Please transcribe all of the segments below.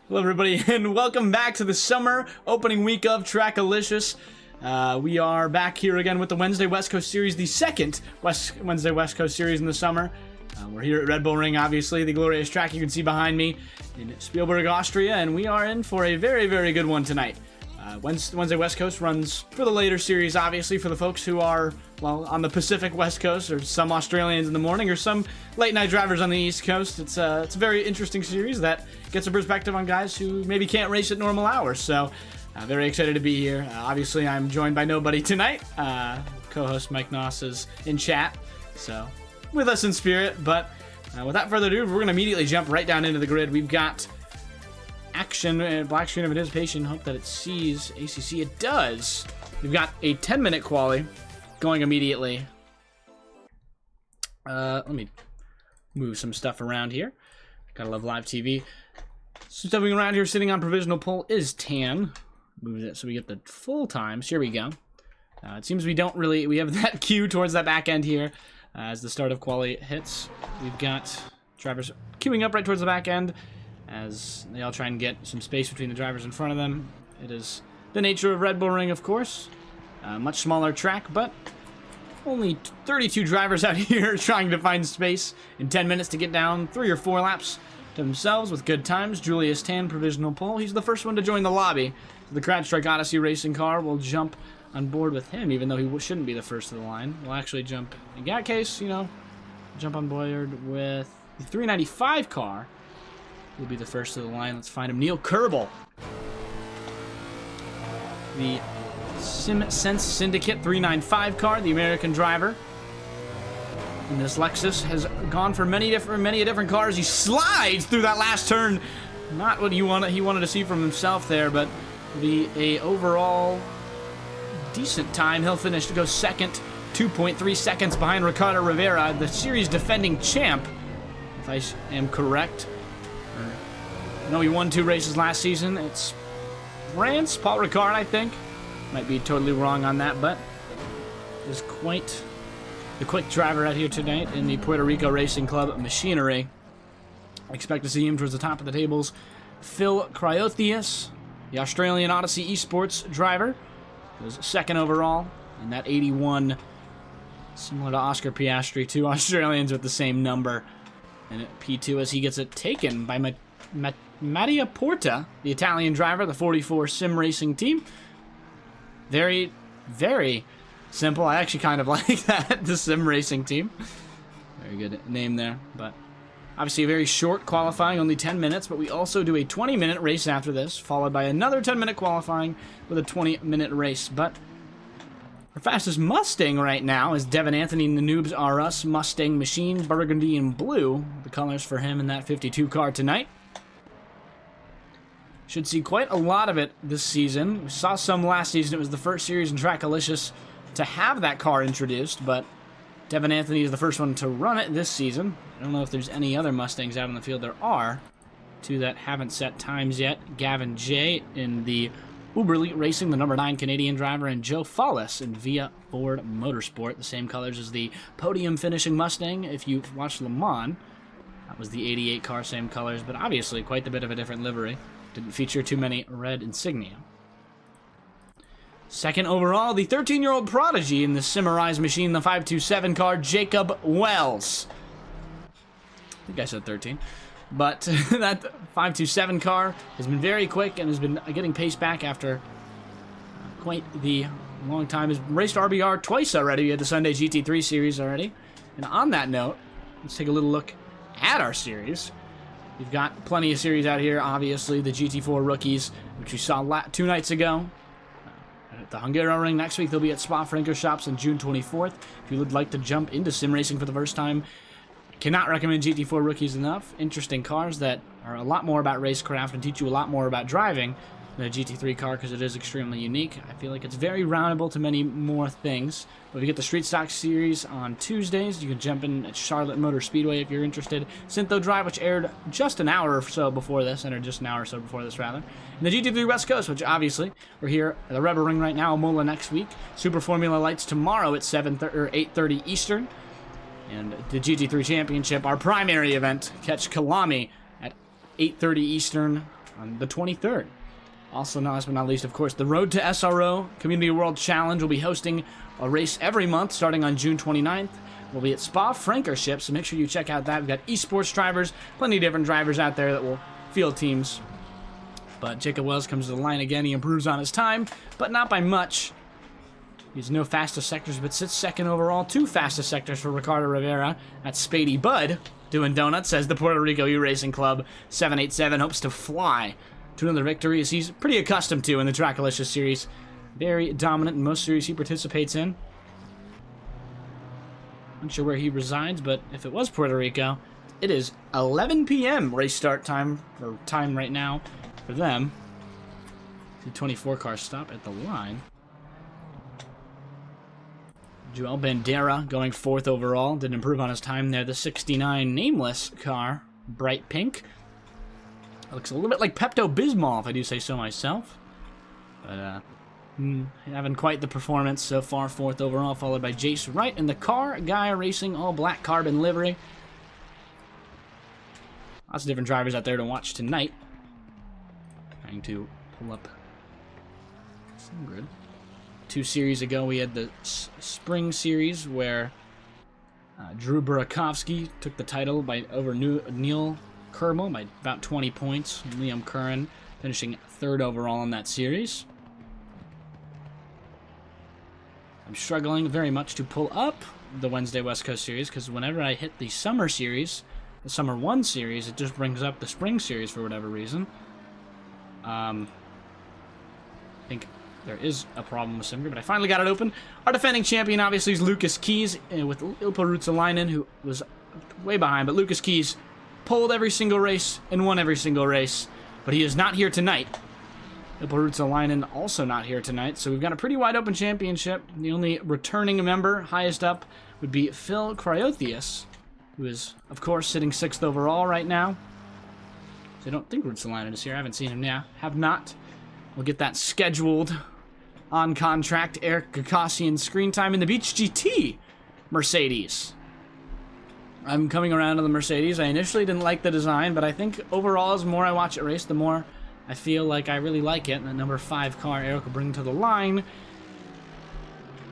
Hello everybody and welcome back to the summer opening week of Trackalicious. We are back here again with the Wednesday West Coast Series, the second Wednesday West Coast Series in the summer. We're here at Red Bull Ring, obviously, the glorious track you can see behind me in Spielberg, Austria, and we are in for a very, very good one tonight. Wednesday West Coast runs for the later series, obviously, for the folks who are, well, on the Pacific West Coast, or some Australians in the morning, or some late-night drivers on the East Coast. It's a very interesting series that gets a perspective on guys who maybe can't race at normal hours, so very excited to be here. Obviously, I'm joined by nobody tonight. Co-host Mike Noss is in chat, so with us in spirit, but without further ado, we're going to immediately jump right down into the grid. We've got action, black screen of anticipation. Hope that it sees ACC. It does. We've got a 10-minute quali going immediately. Let me move some stuff around here. Gotta love live TV. Stepping around here, sitting on provisional pole is Tan. Move it so we get the full times. Here we go. It seems we have that queue towards that back end here as the start of quali hits. We've got drivers queuing up right towards the back end as they all try and get some space between the drivers in front of them. It is the nature of Red Bull Ring, of course. Much smaller track, but only 32 drivers out here trying to find space in 10 minutes to get down 3 or 4 laps to themselves with good times. Julius Tan, provisional pole. He's the first one to join the lobby. So the CrowdStrike Odyssey racing car will jump on board with him, even though he shouldn't be the first of the line. We'll actually jump, in that case, jump on board with the 395 car. Will be the first of the line. Let's find him. Neil Kerbel. The SimSense Syndicate 395 car, the American driver. And this Lexus has gone for many different cars. He slides through that last turn. Not what he wanted to see from himself there, but the overall decent time. He'll finish to go second, 2.3 seconds behind Ricardo Rivera, the series defending champ, if I am correct. I know he won 2 races last season. It's France, Paul Ricard, I think. Might be totally wrong on that, but is quite the quick driver out here tonight in the Puerto Rico Racing Club machinery. I expect to see him towards the top of the tables. Phil Cryotheus, the Australian Odyssey Esports driver, was second overall in that 81, similar to Oscar Piastri, 2 Australians with the same number. And at P2 as he gets it taken by Mattia Porta, the Italian driver, the 44 Sim Racing team. Very, very simple. I actually kind of like that, the Sim Racing team. Very good name there, but obviously a very short qualifying, only 10 minutes, but we also do a 20-minute race after this, followed by another 10-minute qualifying with a 20-minute race. But our fastest Mustang right now is Devin Anthony and the Noobs R Us Mustang Machine, burgundy and blue, the colors for him in that 52 car tonight. Should see quite a lot of it this season. We saw some last season. It was the first series in Trackalicious to have that car introduced, but Devin Anthony is the first one to run it this season. I don't know if there's any other Mustangs out in the field. There are 2 that haven't set times yet. Gavin J in the Uber Elite Racing, the number 9 Canadian driver, and Joe Follis in Via Ford Motorsport, the same colors as the podium finishing Mustang. If you watched Le Mans, that was the 88 car, same colors, but obviously quite a bit of a different livery. Didn't feature too many red insignia. Second overall, the 13-year-old prodigy in the Simmerized machine, the 527 car, Jacob Wells. I think I said 13. But that 527 car has been very quick and has been getting pace back after quite the long time. Has raced RBR twice already. We had the Sunday GT3 series already. And on that note, let's take a little look at our series. We've got plenty of series out here, obviously. The GT4 rookies, which we saw 2 nights ago. At the Hungaroring next week, they'll be at Spa-Francorchamps on June 24th. If you would like to jump into sim racing for the first time, cannot recommend GT4 rookies enough. Interesting cars that are a lot more about racecraft and teach you a lot more about driving than a GT3 car because it is extremely unique. I feel like it's very roundable to many more things. But we get the Street Stock Series on Tuesdays. You can jump in at Charlotte Motor Speedway if you're interested. Syntho Drive, which aired just an hour or so before this, and rather. And the GT3 West Coast, which obviously we're here at the Red Bull Ring right now, Mola next week. Super Formula Lights tomorrow at 8:30 Eastern. And the GT3 Championship, our primary event, catch Kalami at 8:30 Eastern on the 23rd. Also, last but not least, of course, the Road to SRO Community World Challenge will be hosting a race every month starting on June 29th. We'll be at Spa-Francorchamps, so make sure you check out that. We've got esports drivers, plenty of different drivers out there that will field teams. But Jacob Wells comes to the line again. He improves on his time, but not by much. He's no fastest sectors, but sits second overall. 2 fastest sectors for Ricardo Rivera. That's Spady Bud doing donuts, says the Puerto Rico E-Racing Club. 787 hopes to fly to another victory, as he's pretty accustomed to in the Trackalicious series. Very dominant in most series he participates in. Not sure where he resides, but if it was Puerto Rico, it is 11 p.m. race start time, or time right now for them. The 24 car stop at the line. Joel Bandera going 4th overall. Did improve on his time there. The 69 nameless car, bright pink. It looks a little bit like Pepto-Bismol, if I do say so myself. But, having quite the performance so far. 4th overall, followed by Jace Wright in the Car Guy Racing all black carbon livery. Lots of different drivers out there to watch tonight. Trying to pull up some grid. 2 series ago, we had the Spring Series where Drew Burakovsky took the title over Neil Kerbel by about 20 points. Liam Curran finishing 3rd overall in that series. I'm struggling very much to pull up the Wednesday West Coast Series because whenever I hit the Summer Series, the Summer 1 Series, it just brings up the Spring Series for whatever reason. I think there is a problem with Simger, but I finally got it open. Our defending champion, obviously, is Lucas Keys with Ilpo Ruotsalainen, who was way behind. But Lucas Keys pulled every single race and won every single race. But he is not here tonight. Ilpo Ruotsalainen also not here tonight. So we've got a pretty wide open championship. The only returning member, highest up, would be Phil Cryotheus, who is, of course, sitting 6th overall right now. So I don't think Ruotsalainen is here. I haven't seen him now. Have not. We'll get that scheduled on contract. Eric Gakassian screen time in the Beach GT Mercedes. I'm coming around to the Mercedes. I initially didn't like the design, but I think overall, as the more I watch it race, the more I feel like I really like it. And the number 5 car Eric will bring to the line.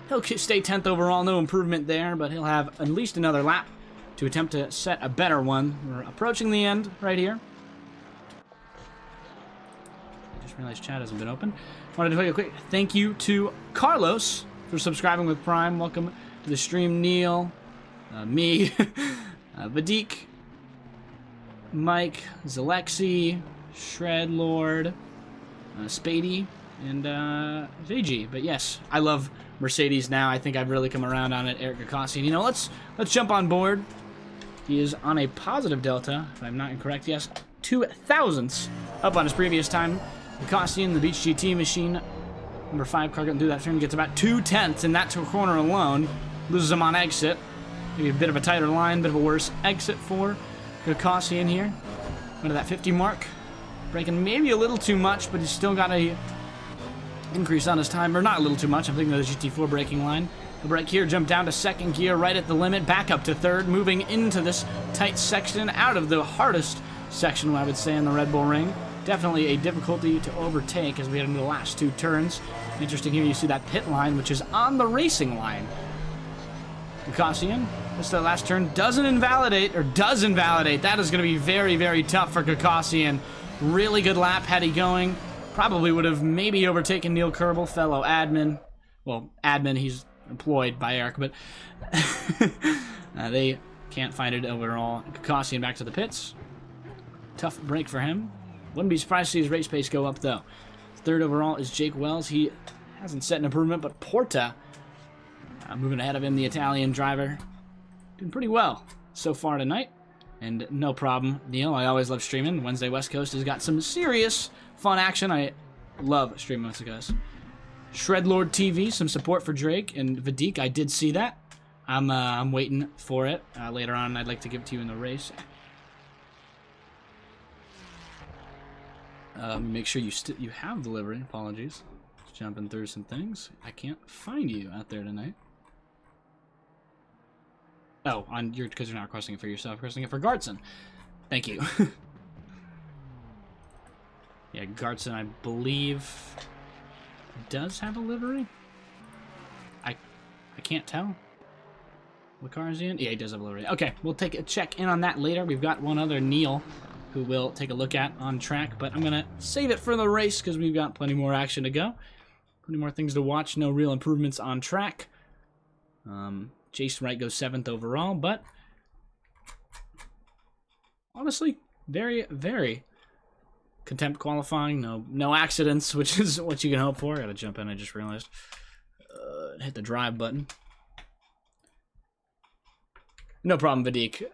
He'll stay 10th overall, no improvement there, but he'll have at least another lap to attempt to set a better one. We're approaching the end right here. I just realized chat hasn't been open. Wanted to tell you a quick thank you to Carlos for subscribing with Prime. Welcome to the stream, Neil, me, Vadik, Mike, Zalexi, Shredlord, Spady, and VG. But yes, I love Mercedes now. I think I've really come around on it. Eric Gakassian. You know, let's jump on board. He is on a positive delta, if I'm not incorrect. Yes, 2 thousandths up on his previous time. Gakassian, the Beach GT machine, number 5 car getting through that turn, gets about 2 tenths in that corner alone. Loses him on exit. Maybe a bit of a tighter line, bit of a worse exit for Gakassian here. Went to that 50 mark. Braking maybe a little too much, but he's still got a increase on his time. Or not a little too much, I'm thinking of the GT4 braking line. The brake here, jump down to 2nd gear, right at the limit, back up to 3rd, moving into this tight section, out of the hardest section, I would say, in the Red Bull Ring. Definitely a difficulty to overtake as we head into the last 2 turns. Interesting here, you see that pit line, which is on the racing line. Gakassian, this the last turn, does invalidate. That is going to be very, very tough for Gakassian. Really good lap had he going. Probably would have maybe overtaken Neil Kerbel, fellow admin. Well, admin, he's employed by Eric, but they can't find it overall. Gakassian back to the pits. Tough break for him. Wouldn't be surprised to see his race pace go up, though. 3rd overall is Jake Wells. He hasn't set an improvement, but Porta moving ahead of him, the Italian driver. Doing pretty well so far tonight. And no problem, Neil. I always love streaming. Wednesday West Coast has got some serious fun action. I love streaming West Coast. Shredlord TV, some support for Drake and Vadik. I did see that. I'm waiting for it. Later on, I'd like to give it to you in the race. Make sure you have delivery. Apologies. Just jumping through some things. I can't find you out there tonight. Oh, because you're not requesting it for yourself, requesting it for Gartson. Thank you. Yeah, Gartson, I believe, does have a livery. I can't tell. What car is he in? Yeah, he does have a livery. Okay, we'll take a check in on that later. We've got one other Neil who we'll take a look at on track, but I'm going to save it for the race because we've got plenty more action to go. Plenty more things to watch. No real improvements on track. Jason Wright goes 7th overall, but honestly, very, very contempt qualifying. No accidents, which is what you can hope for. I gotta jump in, I just realized. Hit the drive button. No problem, Vadik.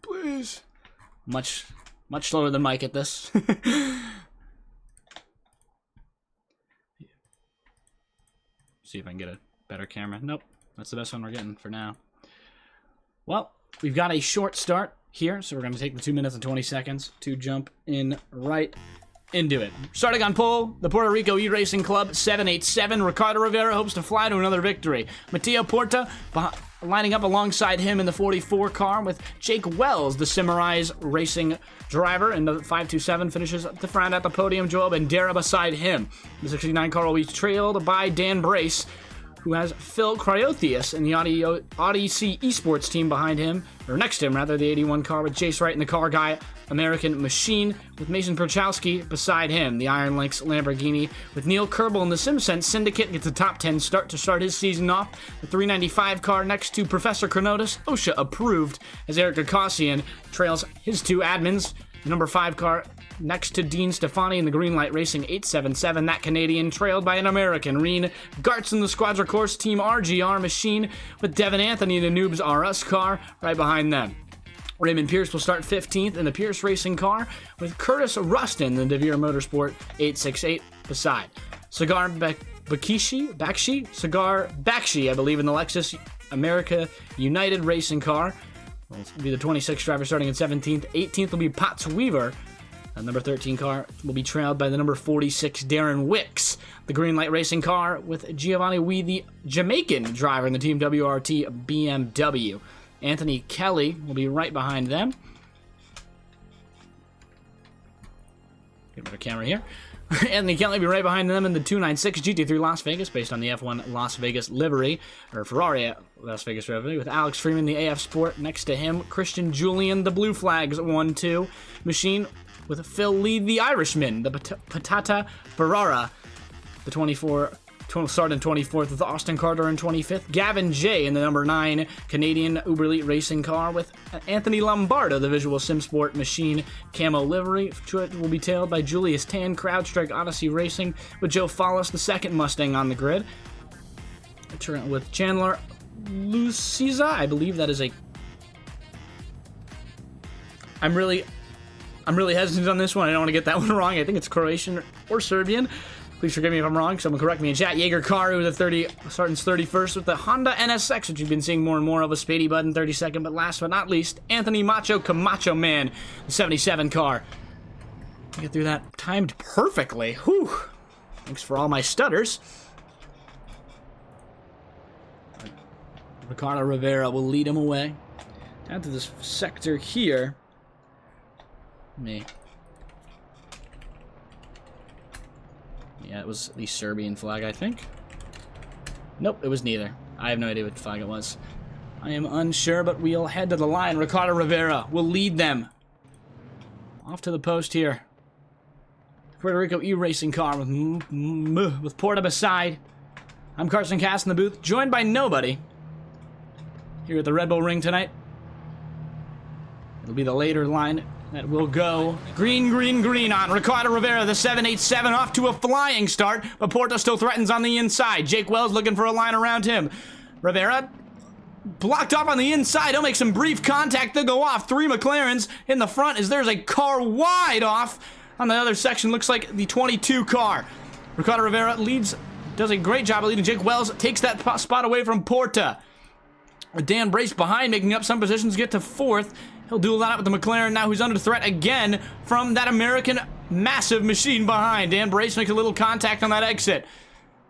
Please. Much slower than Mike at this. See if I can get a better camera. Nope, that's the best one we're getting for now. Well, we've got a short start here, so we're going to take the 2 minutes and 20 seconds to jump in right into it. Starting on pole, the Puerto Rico E-Racing Club 787. Ricardo Rivera hopes to fly to another victory. Mateo Porta lining up alongside him in the 44 car with Jake Wells, the Cimarrais Racing driver, and the 527 finishes the front at the podium. Joel Bandera beside him. The 69 car will be trailed by Dan Brace, who has Phil Cryothius in the Odyssey Esports team behind him, or next to him, rather, the 81 car with Jace Wright and the car guy American Machine, with Mason Prochowski beside him. The Iron Lynx Lamborghini with Neil Kerbel in the SimSense Syndicate gets a top 10 start to start his season off. The 395 car next to Professor Chronotis, OSHA approved, as Eric Gakosian trails his two admins. The number 5 car next to Dean Stefani in the Greenlight Racing 877, that Canadian, trailed by an American, Reen Gartz in the Squadra Course Team RGR Machine, with Devin Anthony in the Noobs R Us car right behind them. Raymond Pierce will start 15th in the Pierce Racing car, with Curtis Rustin in the DeVere Motorsport 868 beside. Cigar Bakshi, I believe, in the Lexus America United Racing car. Will be the 26 driver starting in 17th. 18th will be Potts Weaver. The number 13 car will be trailed by the number 46 Darren Wicks. The Greenlight Racing car with Giovanni Wee, the Jamaican driver in the Team WRT BMW. Anthony Kelly will be right behind them. Get a better camera here. Anthony Kelly will be right behind them in the 296 GT3 Las Vegas, based on the F1 Las Vegas livery, or Ferrari Las Vegas livery, with Alex Freeman, the AF Sport, next to him. Christian Julian, the Blue Flags 1-2 machine, with Phil Lee, the Irishman, the Patata Ferrara, the 24 start in 24th, with Austin Carter in 25th. Gavin J in the number 9 Canadian Uber Elite Racing car, with Anthony Lombardo, the Visual Simsport Machine camo livery. Will be tailed by Julius Tan, CrowdStrike Odyssey Racing, with Joe Follis, the second Mustang on the grid. With Chandler Luciza, I believe that is a... I'm really hesitant on this one. I don't want to get that one wrong. I think it's Croatian or Serbian. Please forgive me if I'm wrong. Someone correct me. And Jack Yeager-Karu, the starting 31st with the Honda NSX, which you've been seeing more and more of, a Spady Button 32nd. But last but not least, Anthony Macho Camacho Man, the 77 car. Get through that timed perfectly. Whew. Thanks for all my stutters. Ricardo Rivera will lead him away. Down to this sector here. Yeah, it was the Serbian flag, I think. Nope, it was neither. I have no idea what flag it was. I am unsure, but we'll head to the line. Ricardo Rivera will lead them. Off to the post here. Puerto Rico E-Racing car with Porta beside. I'm Carson Cass in the booth, joined by nobody here at the Red Bull Ring tonight. It'll be the later line that will go green on Ricardo Rivera, the 787, off to a flying start, but Porta still threatens on the inside. Jake Wells looking for a line around him. Rivera blocked off on the inside. He'll make some brief contact. They'll go off. 3 McLarens in the front as there's a car wide off on the other section. Looks like the 22 car. Ricardo Rivera does a great job of leading. Jake Wells takes that spot away from Porta. Dan Brace behind, making up some positions, get to 4th. He'll duel that out with the McLaren now, who's under threat again from that American massive machine behind. Dan Brace makes a little contact on that exit.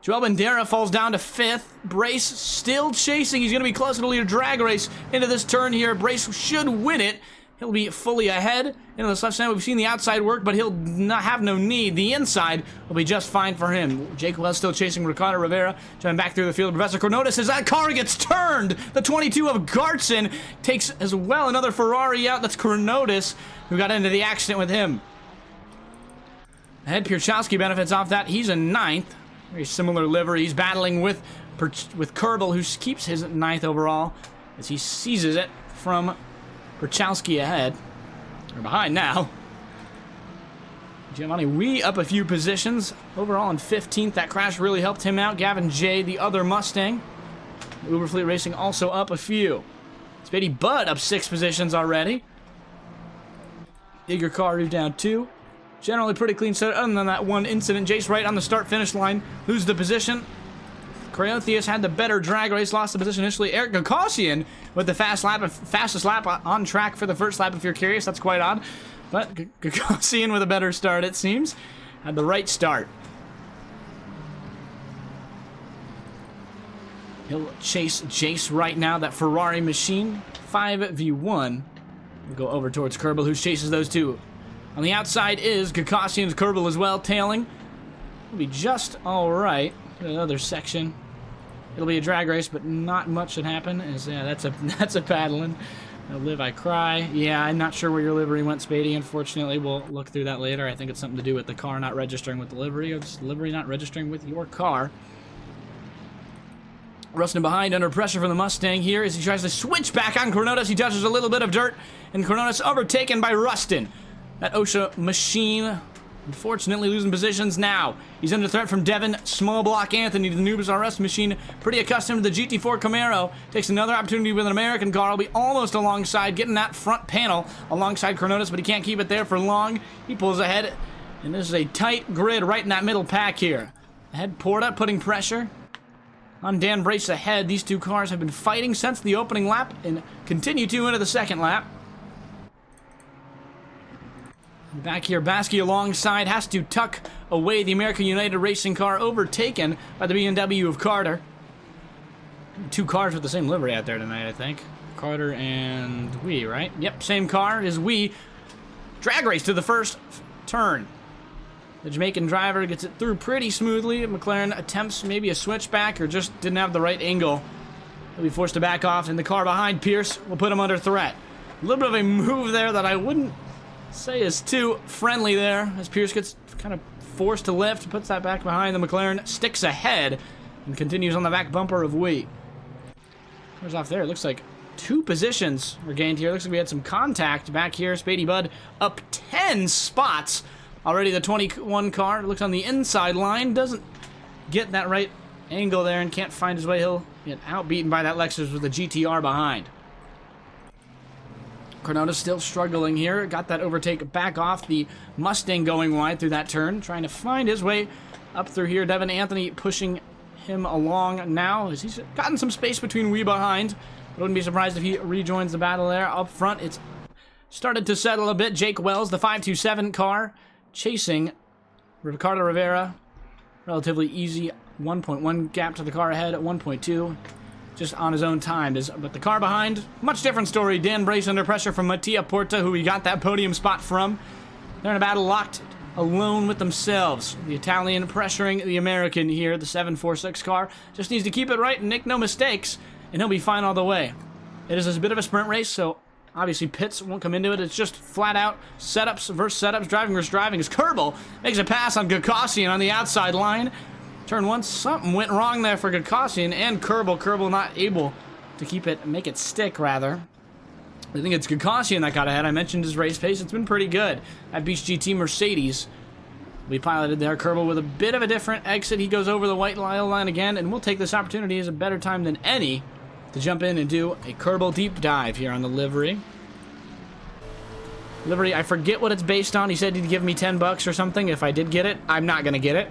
Joel Bandera falls down to 5th. Brace still chasing. He's going to be closer to lead a drag race into this turn here. Brace should win it. He'll be fully ahead into this left side. We've seen the outside work, but he'll not have no need. The inside will be just fine for him. Jake Wells still chasing Ricardo Rivera, driving back through the field. Professor Cornotis, as that car gets turned, the 22 of Gartson takes as well another Ferrari out. That's Cornotis, who got into the accident with him. Ahead, Pierchowski benefits off that. He's in 9th. Very similar livery. He's battling with Kerbal, who keeps his 9th overall, as he seizes it from Pierchowski ahead. Or behind now. Giovanni Wee up a few positions. Overall in 15th. That crash really helped him out. Gavin J, the other Mustang. Uberfleet Racing also up a few. Spady Bud up 6 positions already. Igor Karu down 2. Generally pretty clean set, other than that one incident. Jace Wright on the start-finish line, loses the position. Creothius had the better drag race, lost the position initially. Eric Gagosian with the fastest lap on track for the first lap, if you're curious. That's quite odd. But Gagosian with a better start, it seems. Had the right start. He'll chase Jace right now, that Ferrari machine. 5v1. We'll go over towards Kerbal, who chases those two. On the outside is Gagosian's Kerbal as well, tailing. It'll be just alright. Another section. It'll be a drag race, but not much should happen. That's a paddling. Live I cry. Yeah, I'm not sure where your livery went, Spady. Unfortunately, we'll look through that later. I think it's something to do with the car not registering with the livery, or just livery not registering with your car. Rustin behind, under pressure from the Mustang here as he tries to switch back on Cornotis. He touches a little bit of dirt, and Cornotis overtaken by Rustin. That OSHA machine, unfortunately, losing positions now. He's under threat from Devin Small Block Anthony, the Nubis RS machine, pretty accustomed to the GT4 Camaro. Takes another opportunity with an American car. Will be almost alongside, getting that front panel alongside Cornotis, but he can't keep it there for long. He pulls ahead, and this is a tight grid right in that middle pack here. Ahead, Porta putting pressure on Dan Brace ahead. These two cars have been fighting since the opening lap and continue to into the second lap. Back here, Baskey alongside, has to tuck away the American United Racing car, overtaken by the BMW of Carter. 2 cars with the same livery out there tonight, I think. Carter and Wee, right? Yep, same car as Wee. Drag race to the first turn. The Jamaican driver gets it through pretty smoothly. McLaren attempts maybe a switchback or just didn't have the right angle. He'll be forced to back off, and the car behind Pierce will put him under threat. A little bit of a move there that I wouldn't say is too friendly there, as Pierce gets kind of forced to lift, puts that back behind. The McLaren sticks ahead and continues on the back bumper of Wee. Cars off there. It looks like 2 positions were gained here. Looks like we had some contact back here. Spady Bud up 10 spots. Already the 21 car looks on the inside line, doesn't get that right angle there and can't find his way. He'll get outbeaten by that Lexus with the GTR behind. Cornotis still struggling here. Got that overtake back off the Mustang going wide through that turn. Trying to find his way up through here. Devin Anthony pushing him along now as he's gotten some space between Wee behind. I wouldn't be surprised if he rejoins the battle there. Up front, it's started to settle a bit. Jake Wells, the 527 car, chasing Ricardo Rivera. Relatively easy 1.1 gap to the car ahead at 1.2. Just on his own time. But the car behind, much different story. Dan Brace under pressure from Mattia Porta, who he got that podium spot from. They're in a battle locked alone with themselves. The Italian pressuring the American here. The 746 car just needs to keep it right and make no mistakes, and he'll be fine all the way. It is a bit of a sprint race, so obviously pits won't come into it. It's just flat out setups versus setups, driving versus driving. As Kerbal makes a pass on Gagosian on the outside line. Turn 1, something went wrong there for Gagosian and Kerbal. Kerbal not able to keep it, make it stick, rather. I think it's Gagosian that got ahead. I mentioned his race pace. It's been pretty good. That Beach GT Mercedes we piloted there. Kerbal with a bit of a different exit. He goes over the white line again, and we'll take this opportunity as a better time than any to jump in and do a Kerbal deep dive here on the livery. Livery, I forget what it's based on. He said he'd give me $10 or something if I did get it. I'm not going to get it.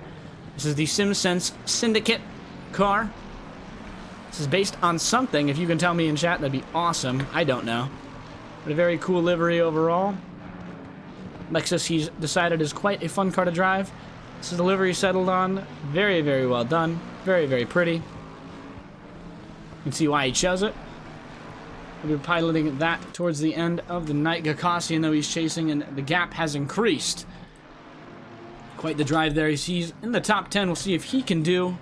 This is the SimSense Syndicate car. This is based on something. If you can tell me in chat, that'd be awesome. I don't know. But a very cool livery overall. Lexus, he's decided, is quite a fun car to drive. This is the livery settled on. Very, very well done. Very, very pretty. You can see why he chose it. We'll be piloting that towards the end of the night. Gakassian, though, he's chasing, and the gap has increased. Quite the drive there. He's in the top 10. We'll see if he can do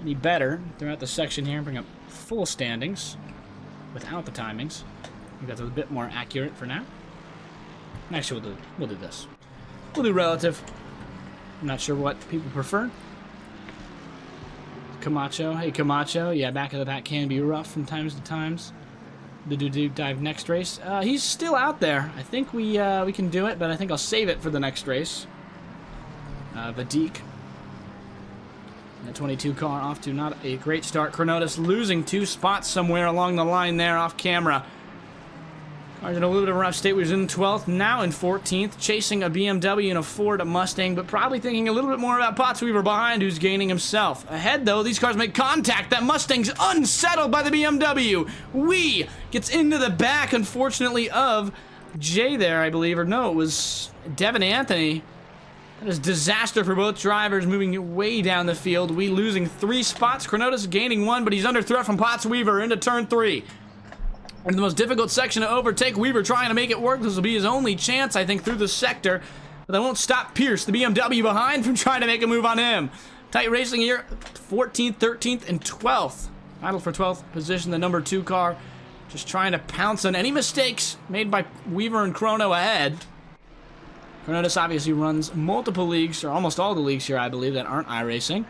any better throughout the section here and bring up full standings without the timings. I think that's a bit more accurate for now. Actually, we'll do this. We'll do relative. I'm not sure what people prefer. Camacho. Hey, Camacho. Yeah, back of the pack can be rough from times to times. The deep dive next race. He's still out there. I think we can do it, but I think I'll save it for the next race. Vadik. The 22 car off to not a great start. Chronotis losing 2 spots somewhere along the line there off camera. Car's in a little bit of a rough state. We was in 12th, now in 14th, chasing a BMW and a Ford Mustang, but probably thinking a little bit more about Pottsweaver behind, who's gaining himself. Ahead, though, these cars make contact. That Mustang's unsettled by the BMW. Wee gets into the back, unfortunately, of Jay there, I believe. Or no, it was Devin Anthony. That is disaster for both drivers, moving way down the field. Wee losing 3 spots. Chronotis gaining 1, but he's under threat from Pottsweaver into turn 3. In the most difficult section to overtake, Weaver trying to make it work. This will be his only chance, I think, through the sector. But that won't stop Pierce, the BMW behind, from trying to make a move on him. Tight racing here, 14th, 13th, and 12th. Battle for 12th position, the number 2 car. Just trying to pounce on any mistakes made by Weaver and Chrono ahead. Chronotis obviously runs multiple leagues, or almost all the leagues here, I believe, that aren't iRacing.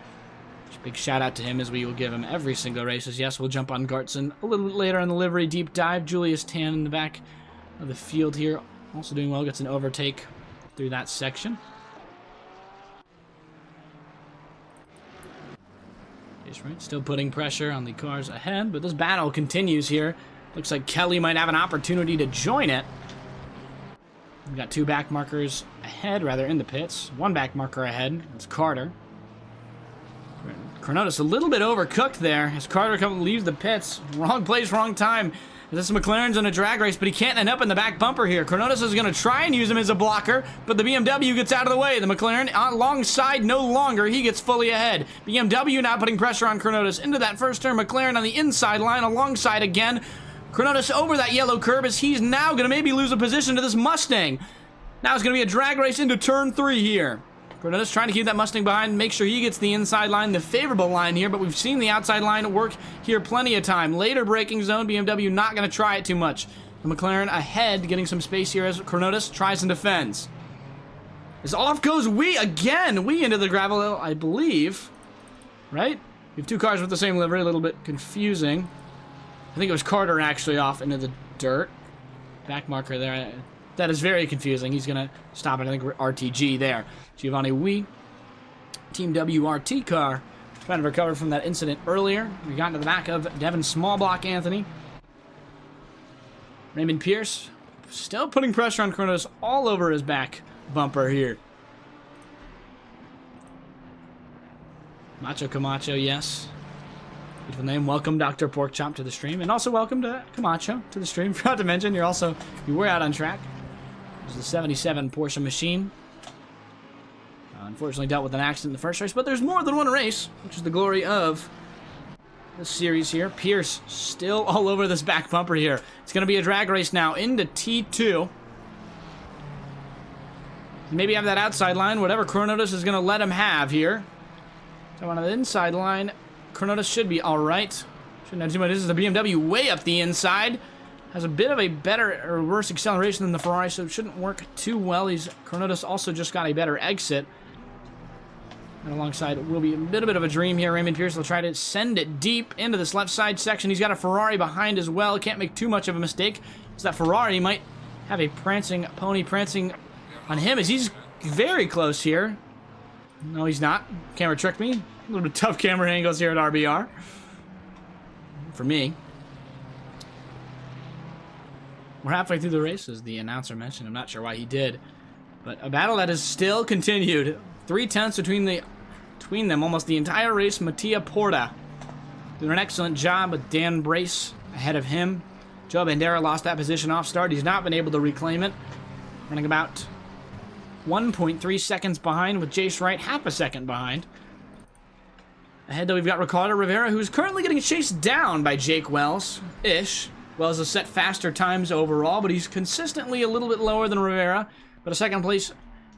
Big shout out to him, as we will give him every single race. Yes, we'll jump on Gartson a little bit later on the livery deep dive. Julius Tan in the back of the field here, also doing well, gets an overtake through that section. Still putting pressure on the cars ahead, but this battle continues here. Looks like Kelly might have an opportunity to join it. We've got 2 back markers ahead, rather in the pits. 1 back marker ahead, it's Carter. Chronotis a little bit overcooked there as Carter leaves the pits. Wrong place, wrong time. This McLaren's in a drag race, but he can't end up in the back bumper here. Chronotis is going to try and use him as a blocker, but the BMW gets out of the way. The McLaren alongside no longer. He gets fully ahead. BMW now putting pressure on Chronotis into that first turn. McLaren on the inside line alongside again. Chronotis over that yellow curb as he's now going to maybe lose a position to this Mustang. Now it's going to be a drag race into turn 3 here. Chronotis trying to keep that Mustang behind, make sure he gets the inside line, the favorable line here, but we've seen the outside line work here plenty of time. Later braking zone, BMW not going to try it too much. The McLaren ahead, getting some space here as Chronotis tries and defends. As off goes Wee again. Wee into the gravel, I believe. Right? We have 2 cars with the same livery, a little bit confusing. I think it was Carter actually off into the dirt. Back marker there. That is very confusing. He's going to stop it. I think RTG there. Giovanni Wee, Team WRT car, trying to recover from that incident earlier. We got into the back of Devin Smallblock Anthony. Raymond Pierce still putting pressure on Chronos all over his back bumper here. Macho Camacho, yes. Beautiful name. Welcome, Dr. Porkchop, to the stream. And also welcome to Camacho to the stream. Forgot to mention, you were out on track. This is the 77 Porsche machine. Unfortunately dealt with an accident in the first race, but there's more than one race, which is the glory of this series here. Pierce still all over this back bumper here. It's going to be a drag race now into T2. Maybe have that outside line, whatever Chronotis is going to let him have here. So on the inside line, Chronotis should be all right. Shouldn't have too much. This is the BMW way up the inside. Has a bit of a better or worse acceleration than the Ferrari, so it shouldn't work too well. Chronotis also just got a better exit. And alongside will be a bit of a dream here. Raymond Pierce will try to send it deep into this left side section. He's got a Ferrari behind as well. Can't make too much of a mistake. So that Ferrari might have a prancing pony prancing on him as he's very close here. No, he's not. Camera tricked me. A little bit tough camera angles here at RBR. For me. We're halfway through the race, as the announcer mentioned. I'm not sure why he did. But a battle that is still continued. 3/10 between them almost the entire race. Mattia Porta doing an excellent job with Dan Brace ahead of him. Joe Bandera lost that position off start. He's not been able to reclaim it. Running about 1.3 seconds behind with Jace Wright, half a second behind. Ahead, though, we've got Ricardo Rivera, who's currently getting chased down by Jake Wells-ish. well as to set faster times overall, but he's consistently a little bit lower than Rivera. But a second place,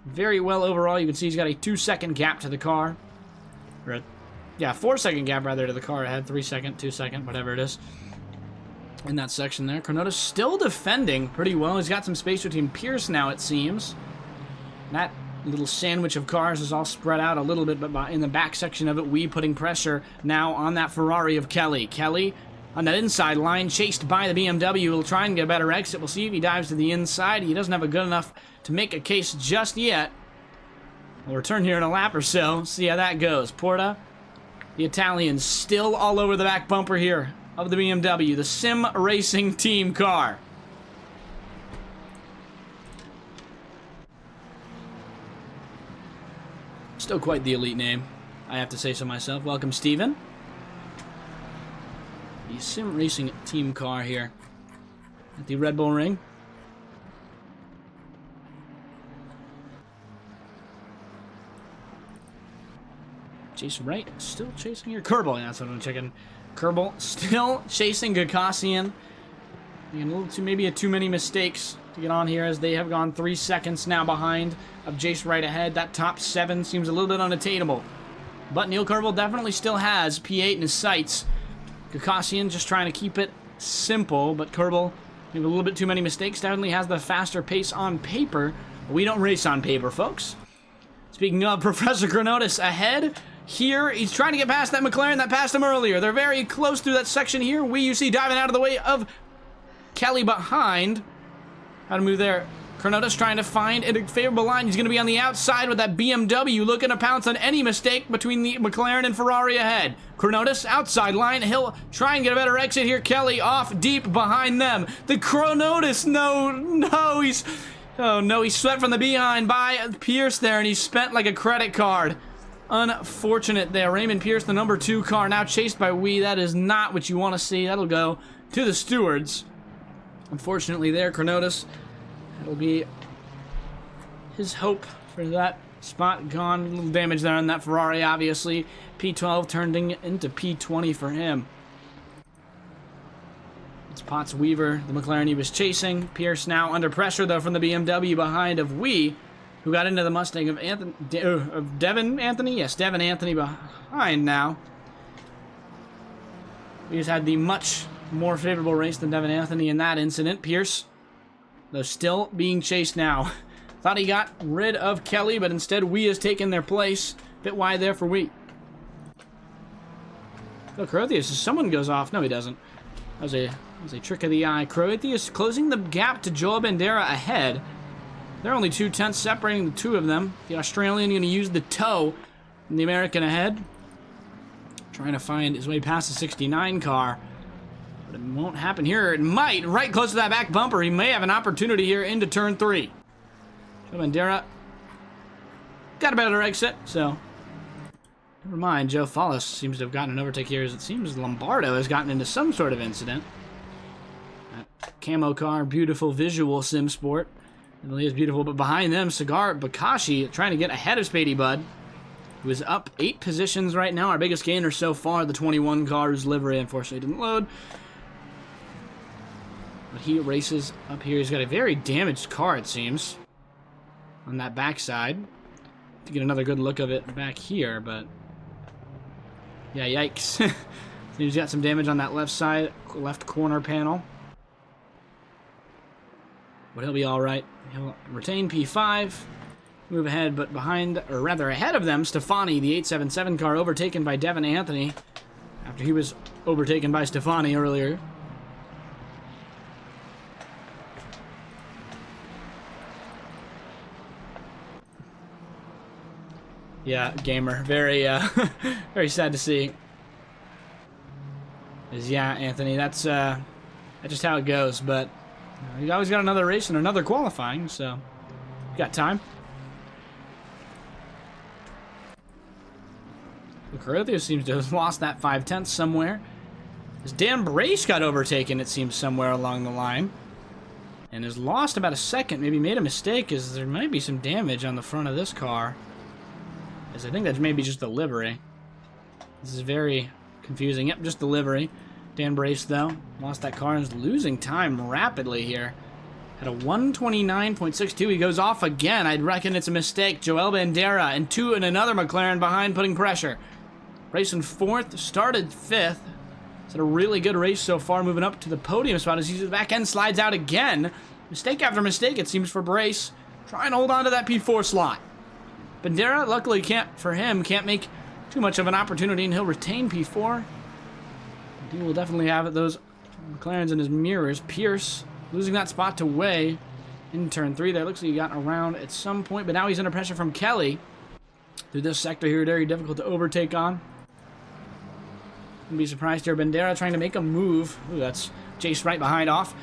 very well overall. You can see he's got a 2-second gap to the car. Or yeah, 4-second gap rather to the car ahead. 3-second, 2-second, whatever it is. In that section there. Cronotis still defending pretty well. He's got some space between Pierce now, it seems. That little sandwich of cars is all spread out a little bit, but in the back section of it, we putting pressure now on that Ferrari of Kelly. Kelly on that inside line, chased by the BMW. He'll try and get a better exit. We'll see if he dives to the inside. He doesn't have a good enough to make a case just yet. We'll return here in a lap or so. See how that goes. Porta, the Italian, still all over the back bumper here of the BMW, the Sim Racing Team car. Still quite the elite name, I have to say so myself. Welcome, Steven. The Sim Racing Team car here at the Red Bull Ring. Jason Wright still chasing here. Kerbal, yeah, that's what I'm checking. Kerbal still chasing Gakassian. Making a little too, maybe too many mistakes to get on here, as they have gone 3 seconds now behind of Jace right ahead. That top 7 seems a little bit unattainable. But Neil Kerbal definitely still has P8 in his sights. Gakassian just trying to keep it simple, but Kerbal, maybe a little bit too many mistakes, definitely has the faster pace on paper. We don't race on paper, folks. Speaking of, Professor Cronotis ahead. Here, he's trying to get past that McLaren that passed him earlier. They're very close through that section here. You see diving out of the way of Kelly behind. How to move there. Cronotis trying to find a favorable line. He's going to be on the outside with that BMW, looking to pounce on any mistake between the McLaren and Ferrari ahead. Cronotis, outside line. He'll try and get a better exit here. Kelly off deep behind them. The Cronotis, no, he's... Oh no, he swept from the behind by Pierce there, and he spent like a credit card. Unfortunate there. Raymond Pierce, the number 2 car, now chased by Wee. That is not what you want to see. That'll go to the stewards. Unfortunately there, Cronotis, that'll be his hope for that spot gone. A little damage there on that Ferrari, obviously. P12 turning into P20 for him. It's Potts Weaver, the McLaren he was chasing. Pierce now under pressure, though, from the BMW behind of Wee, who got into the Mustang of Devin Anthony? Yes, Devin Anthony behind now. We just had the much more favorable race than Devin Anthony in that incident. Pierce, though, still being chased now. Thought he got rid of Kelly, but instead Wee has taken their place. Bit wide there for Wee. Oh, Croathius, someone goes off. No, he doesn't. That was a trick of the eye. Croathius closing the gap to Joel Bandera ahead. They're only 2/10 separating the two of them. The Australian going to use the toe from the American ahead. Trying to find his way past the 69 car. But it won't happen here. It might. Right close to that back bumper. He may have an opportunity here into turn 3. Joe Bandera got a better exit, so never mind. Joe Fallis seems to have gotten an overtake here, as it seems Lombardo has gotten into some sort of incident. That camo car, beautiful visual sim sport. It really is beautiful, but behind them, Cigar Bakashi trying to get ahead of Spady Bud, who is up 8 positions right now. Our biggest gainer so far, the 21 car, whose livery unfortunately didn't load. But he races up here. He's got a very damaged car, it seems, on that backside. To get another good look of it back here, but yeah, yikes. He's got some damage on that left side, left corner panel. But he'll be all right. He'll retain P5, move ahead, but behind, or rather ahead of them, Stefani, the 877 car, overtaken by Devin Anthony after he was overtaken by Stefani earlier. Yeah, gamer. Very, very sad to see. Yeah, Anthony, that's just how it goes, but you always got another race and another qualifying, so you got time. Corinthians seems to have lost that 5/10 somewhere. As Dan Brace got overtaken, it seems, somewhere along the line. And has lost about a second, maybe made a mistake, as there might be some damage on the front of this car. As I think that's maybe just the livery. This is very confusing. Yep, just the livery. Dan Brace, though, lost that car and is losing time rapidly here. At a 129.62, he goes off again. I'd reckon it's a mistake. Joel Bandera and another McLaren behind, putting pressure. Brace in 4th, started 5th. It's had a really good race so far, moving up to the podium spot as the back end slides out again. Mistake after mistake, it seems, for Brace. Trying to hold on to that P4 slot. Bandera, luckily can't make too much of an opportunity, and he'll retain P4. He will definitely have those McLarens in his mirrors. Pierce losing that spot to Way in turn 3 there. Looks like he got around at some point, but now he's under pressure from Kelly. Through this sector here, very difficult to overtake on. Wouldn't be surprised here. Bandera trying to make a move. Ooh, that's Jace right behind off.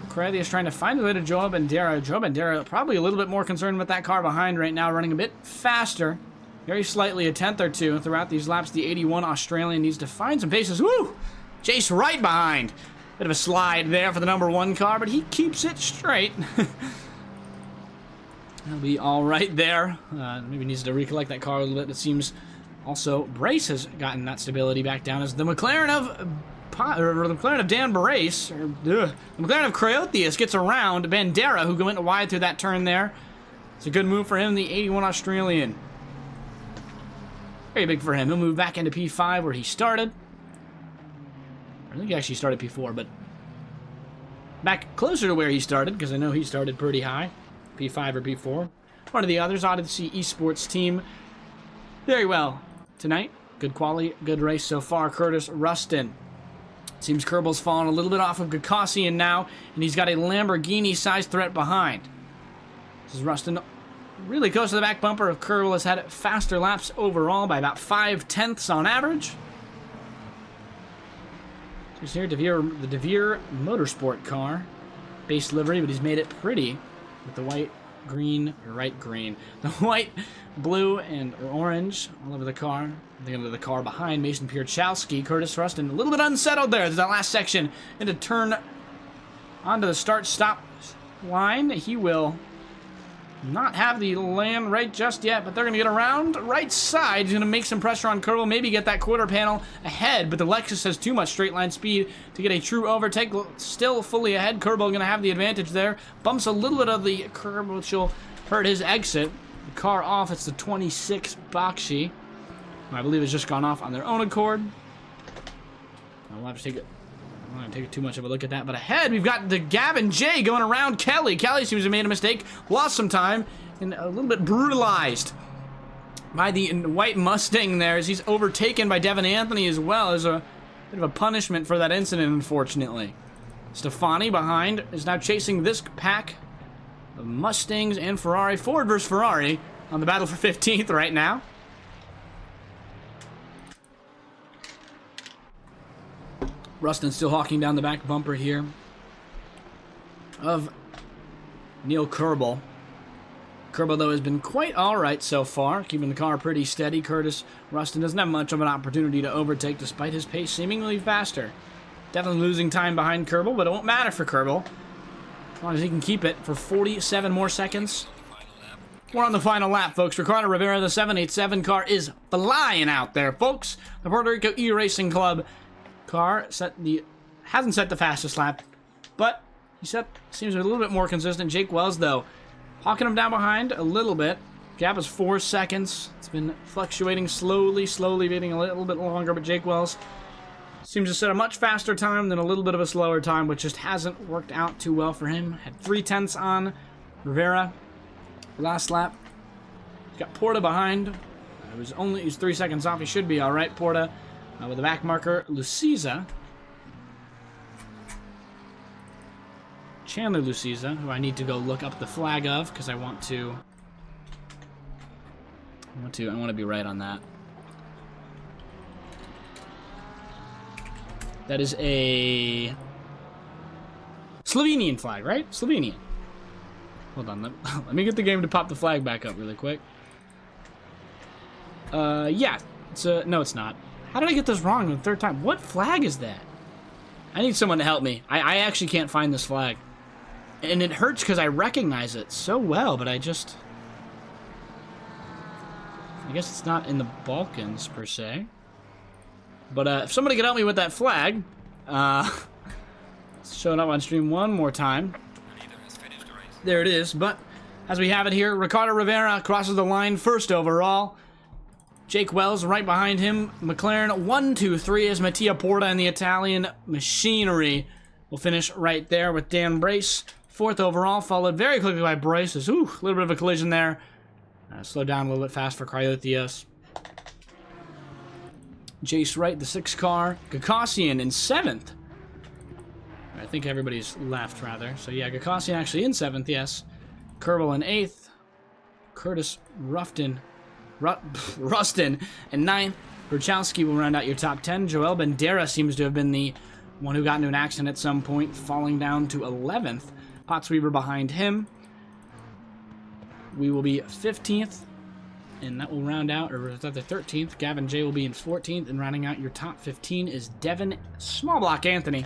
Corellius trying to find a way to Joe Bandera. Joe Bandera probably a little bit more concerned with that car behind right now, running a bit faster. Very slightly, a tenth or two throughout these laps. The 81 Australian needs to find some paces. Woo! Jace right behind. Bit of a slide there for the number 1 car, but he keeps it straight. He'll be all right there. Maybe needs to recollect that car a little bit. It seems also Brace has gotten that stability back down as the McLaren of Dan Brace, the McLaren of Creothius gets around Bandera, who went wide through that turn there. It's a good move for him, the 81 Australian. Very big for him. He'll move back into P5 where he started. I think he actually started P4, but back closer to where he started, because I know he started pretty high. P5 or P4. One of the others, Odyssey Esports team. Very well tonight. Good quality, good race so far. Curtis Rustin. Seems Kerbel's fallen a little bit off of Gakassian now, and he's got a Lamborghini-sized threat behind. This is Rustin really close to the back bumper of Kerbel. Has had faster laps overall by about 5/10 on average. Here's here the DeVere Motorsport car. Base livery, but he's made it pretty with the white, green, or right green. The white, blue, and orange all over the car. The end of the car behind Mason Pierchowski. Curtis Rustin a little bit unsettled there. There's that last section. And to turn onto the start-stop line, he will not have the land right just yet, but they're going to get around right side. He's going to make some pressure on Kerbel, maybe get that quarter panel ahead, but the Lexus has too much straight line speed to get a true overtake. Still fully ahead. Kerbel going to have the advantage there. Bumps a little bit of the curb, which will hurt his exit. The car off. It's the 26 Bakshi. I believe it's just gone off on their own accord. I'll have to take it. I'm not going to take too much of a look at that. But ahead, we've got the Gavin J going around Kelly. Kelly seems to have made a mistake, lost some time, and a little bit brutalized by the white Mustang there as he's overtaken by Devin Anthony as well as a bit of a punishment for that incident, unfortunately. Stefani behind is now chasing this pack of Mustangs and Ferrari. Ford versus Ferrari on the battle for 15th right now. Rustin still hawking down the back bumper here of Neil Kerbel. Kerbel, though, has been quite alright so far, keeping the car pretty steady. Curtis Rustin doesn't have much of an opportunity to overtake despite his pace seemingly faster. Definitely losing time behind Kerbel, but it won't matter for Kerbel as long as he can keep it for 47 more seconds. We're on the final lap, folks. Ricardo Rivera, the 787 car, is flying out there, folks. The Puerto Rico E-Racing Club car hasn't set the fastest lap, but he seems a little bit more consistent. Jake Wells, though, hawking him down behind a little bit. Gap is 4 seconds. It's been fluctuating slowly getting a little bit longer, but Jake Wells seems to set a much faster time than a little bit of a slower time, which just hasn't worked out too well for him. Had 3/10 on Rivera last lap. He's got Porta behind. He's 3 seconds off. He should be all right. Porta with the back marker, Luciza. Chandler Luciza, who I need to go look up the flag of because I want to be right on that. That is a Slovenian flag, right? Slovenian. Hold on, let me get the game to pop the flag back up really quick. Yeah, no, it's not. How did I get this wrong the third time? What flag is that? I need someone to help me. I actually can't find this flag. And it hurts because I recognize it so well, but I guess it's not in the Balkans, per se. But if somebody could help me with that flag, it's showing up on stream one more time. There it is. But as we have it here, Ricardo Rivera crosses the line first overall. Jake Wells right behind him. McLaren 1, 2, 3 as Mattia Porta and the Italian Machinery will finish right there with Dan Brace. Fourth overall, followed very quickly by Brace. A little bit of a collision there. Slow down a little bit fast for Cryotheos. Jace Wright, the 6th car. Gagosian in 7th. I think everybody's left, rather. So, yeah, Gagosian actually in 7th, yes. Kerbal in 8th. Curtis Rustin in 9th. Burchowski will round out your top 10. Joel Bandera seems to have been the one who got into an accident at some point, falling down to 11th. Pottsweaver behind him. We will be 15th, and that will round out, or is that the 13th? Gavin J will be in 14th, and rounding out your top 15 is Devin Smallblock Anthony.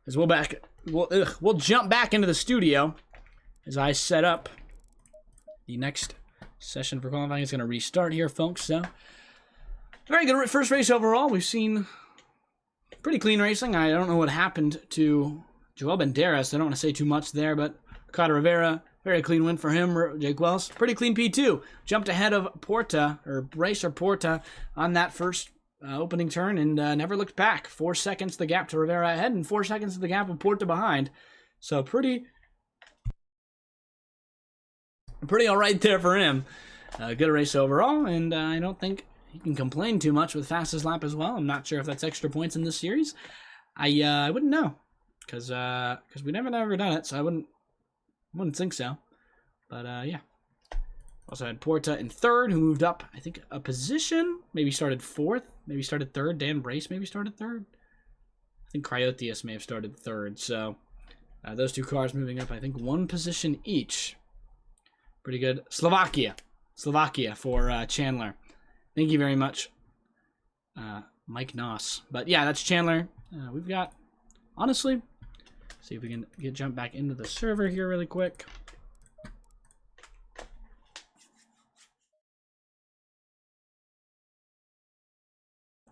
As we'll jump back into the studio as I set up the next session for qualifying. It's going to restart here, folks. So, very good first race overall. We've seen pretty clean racing. I don't know what happened to Joel Banderas. I don't want to say too much there, but Ricardo Rivera, very clean win for him. Jake Wells, pretty clean P2. Jumped ahead of Porta, or Brace or Porta, on that first opening turn and never looked back. 4 seconds the gap to Rivera ahead and 4 seconds the gap of Porta behind. So pretty all right there for him. Good race overall, and I don't think he can complain too much with fastest lap as well. I'm not sure if that's extra points in this series. I wouldn't know, because we never done it, so I wouldn't think so. But yeah. Also had Porta in 3rd, who moved up, I think, a position. Maybe started 4th. Maybe started 3rd. Dan Brace maybe started 3rd. I think Cryotheus may have started 3rd. So those 2 cars moving up, I think, 1 position each. Pretty good. Slovakia for Chandler. Thank you very much, Mike Noss. But yeah, that's Chandler. We've got, honestly, see if we can jump back into the server here really quick.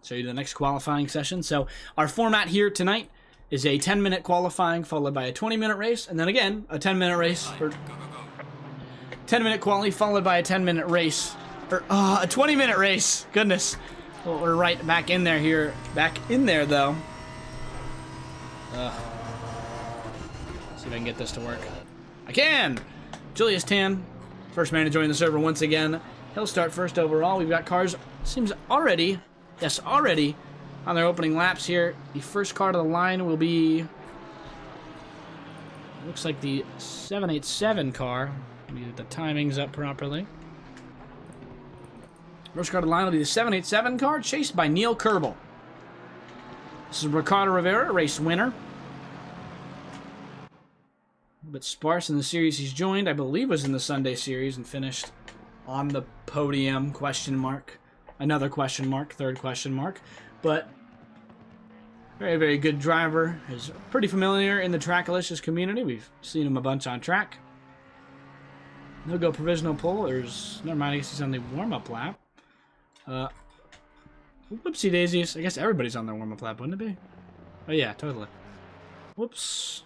Show you the next qualifying session. So our format here tonight is a 10-minute qualifying followed by a 20-minute race, and then again a 10-minute race for 10-minute quali followed by a 10-minute race, or a 20-minute race. Goodness, well, we're right back in there here. Back in there though. See if I can get this to work. I can. Julius Tan, first man to join the server once again. He'll start first overall. We've got cars. Seems already on their opening laps here. The first car to the line will be, looks like the 787 car. Maybe the timing's up properly. First car to the line will be the 787 car, chased by Neil Kerbal. This is Ricardo Rivera, race winner. A bit sparse in the series he's joined. I believe was in the Sunday series and finished on the podium, question mark. Another question mark, third question mark. But very, very good driver. Is pretty familiar in the Trackalicious community. We've seen him a bunch on track. He'll go provisional pole. Never mind, I guess he's on the warm-up lap. Whoopsie daisies. I guess everybody's on their warm-up lap, wouldn't it be? Oh yeah, totally. Whoops.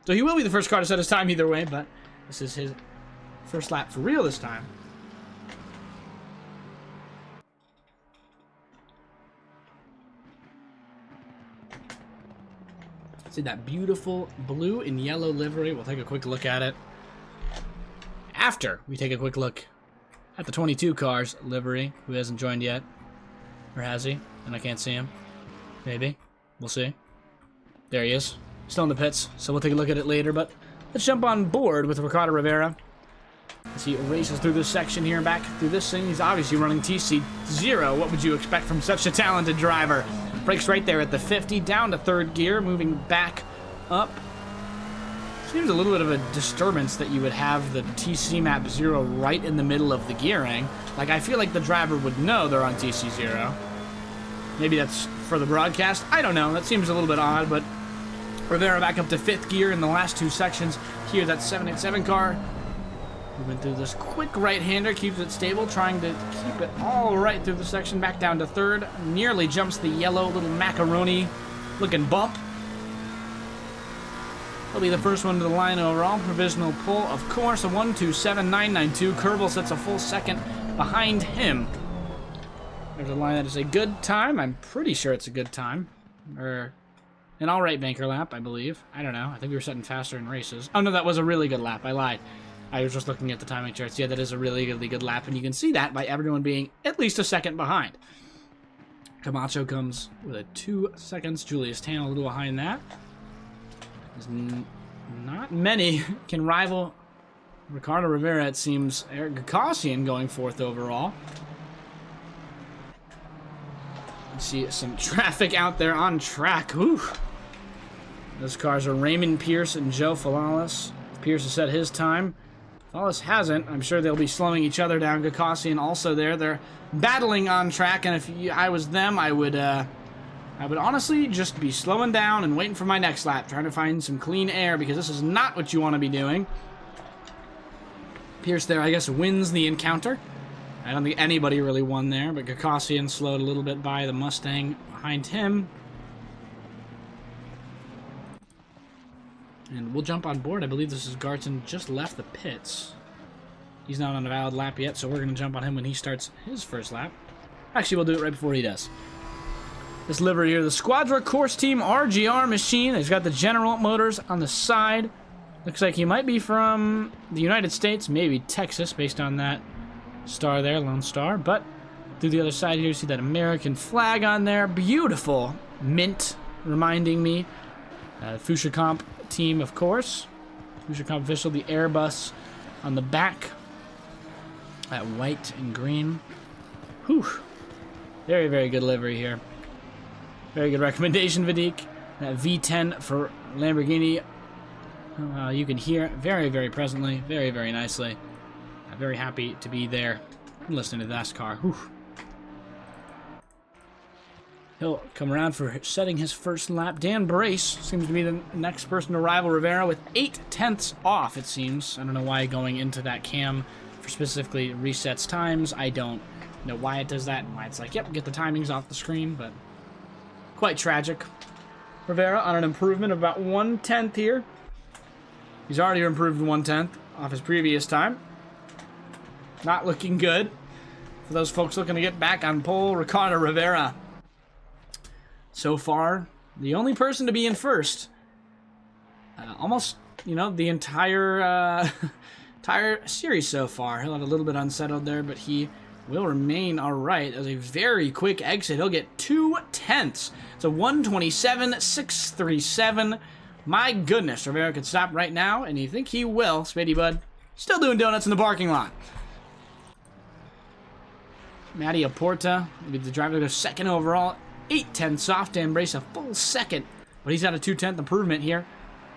So he will be the first car to set his time either way, but this is his first lap for real this time. See that beautiful blue and yellow livery. We'll take a quick look at it after we take a quick look at the 22 cars livery. Who hasn't joined yet? Or has he? And I can't see him. Maybe. We'll see. There he is. Still in the pits, so we'll take a look at it later. But let's jump on board with Ricardo Rivera as he races through this section here and back through this thing. He's obviously running TC0. What would you expect from such a talented driver? Brakes right there at the 50, down to 3rd gear, moving back up. Seems a little bit of a disturbance that you would have the TC map 0 right in the middle of the gearing. Like, I feel like the driver would know they're on TC0. Maybe that's for the broadcast. I don't know. That seems a little bit odd, but Rivera back up to 5th gear in the last 2 sections. Here, that 787 car Moving through this quick right-hander, keeps it stable, trying to keep it all right through the section, back down to third. Nearly jumps the yellow little macaroni-looking bump. He'll be the first one to the line overall. Provisional pull, of course, a 1:27.992. Kerbal sets a full second behind him. There's a line that is a good time. I'm pretty sure it's a good time. Or an all-right banker lap, I believe. I don't know. I think we were setting faster in races. Oh, no, that was a really good lap. I lied. I was just looking at the timing charts. Yeah, that is a really, really good lap, and you can see that by everyone being at least a second behind. Camacho comes with a 2 seconds. Julius Tan a little behind that. Not many can rival Ricardo Rivera, it seems. Eric Gakosian going fourth overall. I see some traffic out there on track. Whew. Those cars are Raymond Pierce and Joe Falalis. Pierce has set his time. Falalis hasn't. I'm sure they'll be slowing each other down. Gakosian also there. They're battling on track, and if I was them, I would honestly just be slowing down and waiting for my next lap, trying to find some clean air, because this is not what you want to be doing. Pierce there, I guess, wins the encounter. I don't think anybody really won there, but Gakosian slowed a little bit by the Mustang behind him. And we'll jump on board. I believe this is Garton, just left the pits. He's not on a valid lap yet, so we're going to jump on him when he starts his first lap. Actually, we'll do it right before he does. This livery here, the Squadra Course Team RGR machine. He's got the General Motors on the side. Looks like he might be from the United States, maybe Texas, based on that star there, Lone Star. But through the other side here, you see that American flag on there. Beautiful mint, reminding me. Fuchsia Comp team, of course. Fuchsia Comp official, the Airbus on the back. That white and green. Whew. Very, very good livery here. Very good recommendation, Vidic. That V10 for Lamborghini. You can hear very, very presently. Very, very nicely. Very happy to be there and listening to this car. Whew. He'll come around for setting his first lap. Dan Brace seems to be the next person to rival Rivera with 8/10 off, it seems. I don't know why going into that cam for specifically resets times. I don't know why it does that and why it's like, yep, get the timings off the screen, but quite tragic. Rivera on an improvement of about 1/10 here. He's already improved 1/10 off his previous time. Not looking good for those folks looking to get back on pole. Ricardo Rivera, so far, the only person to be in first. Almost, you know, the entire entire series so far. He'll have a little bit unsettled there, but he will remain all right as a very quick exit. He'll get 2/10. It's a 1:27.637. My goodness, Rivera could stop right now, and you think he will, Spady Bud. Still doing donuts in the parking lot. Matty Aporta will be the driver to go second overall. 8/10 off to embrace a full second, but he's got a 2/10 improvement here.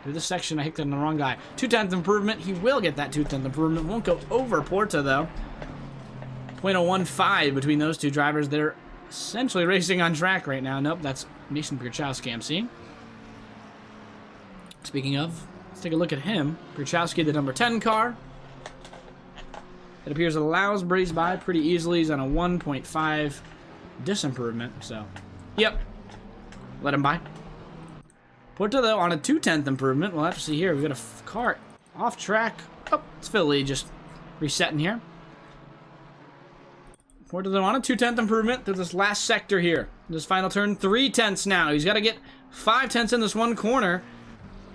Through this section, I hit on the wrong guy. 2/10 improvement. He will get that 2/10 improvement. Won't go over Porta, though. 0.015 between those two drivers. They're essentially racing on track right now. Nope, that's Mason Pierchowski I'm seeing. Speaking of, let's take a look at him. Pierchowski, the number 10 car. It appears allows Breeze by pretty easily. He's on a 1.5 disimprovement, so yep, let him by. Porta, though, on a 2/10 improvement. We'll have to see here. We've got a car off track. Oh, it's Philly just resetting here. Porta, though, on a 2/10 improvement through this last sector here. This final turn, 3/10 now. He's got to get 5/10 in this one corner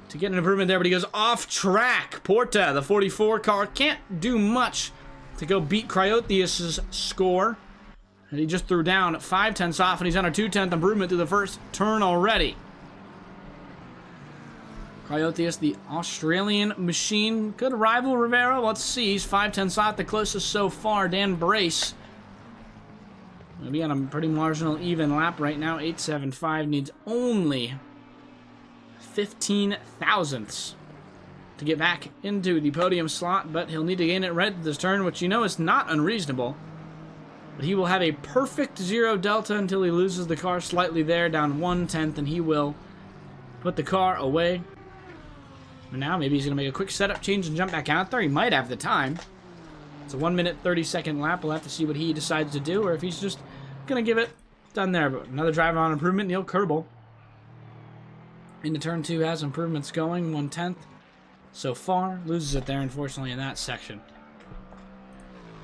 to get an improvement there, but he goes off track. Porta, the 44 car, can't do much to go beat Cryotheus' score. And he just threw down 5/10 off, and he's on a 2/10 improvement through the first turn already. Cryotheus, the Australian machine, could rival Rivera. Let's see. He's 5/10 off, the closest so far. Dan Brace will be on a pretty marginal even lap right now. 8.75 needs only 15 thousandths to get back into the podium slot, but he'll need to gain it right at this turn, which you know is not unreasonable. But he will have a perfect 0 delta until he loses the car slightly there, down 1/10, and he will put the car away. And now maybe he's going to make a quick setup change and jump back out there. He might have the time. It's a 1-minute 30-second lap. We'll have to see what he decides to do, or if he's just going to give it done there. But another driver on improvement, Neil Kerbel. Into turn 2 has improvements going, 1/10 so far. Loses it there, unfortunately, in that section.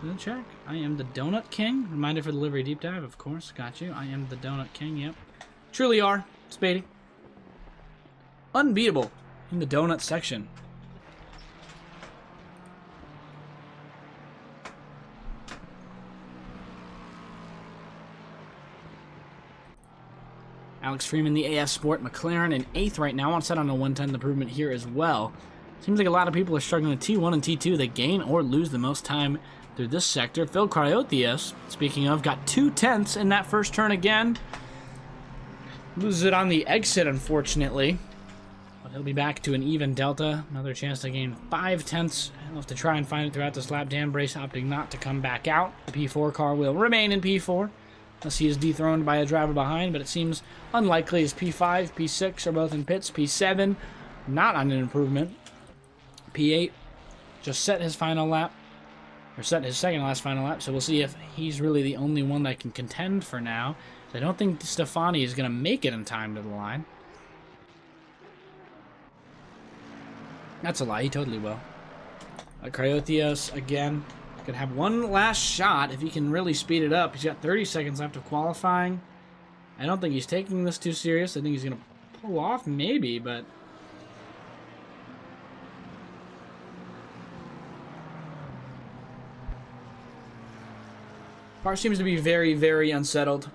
Good check. I am the Donut King. Reminder for the livery deep dive, of course. Got you. I am the Donut King, yep. Truly are, Spady. Unbeatable in the donut section. Alex Freeman, the AS Sport McLaren, in 8th right now. On set on a 1/10 improvement here as well. Seems like a lot of people are struggling with T1 and T2. They gain or lose the most time through this sector. Phil Cryotheos, speaking of, got 2/10 in that first turn again. Loses it on the exit, unfortunately. But he'll be back to an even delta. Another chance to gain 5/10. He'll have to try and find it throughout this lap. Dan Brace opting not to come back out. The P4 car will remain in P4. Unless he is dethroned by a driver behind, but it seems unlikely as P5, P6 are both in pits. P7, not on an improvement. P8 just set his final lap, or set his second last final lap, so we'll see if he's really the only one that can contend for now. I don't think Stefani is going to make it in time to the line. That's a lie, he totally will. Cryotheos, again, could have one last shot if he can really speed it up. He's got 30 seconds left of qualifying. I don't think he's taking this too serious. I think he's going to pull off, maybe, but... Car seems to be very, very unsettled.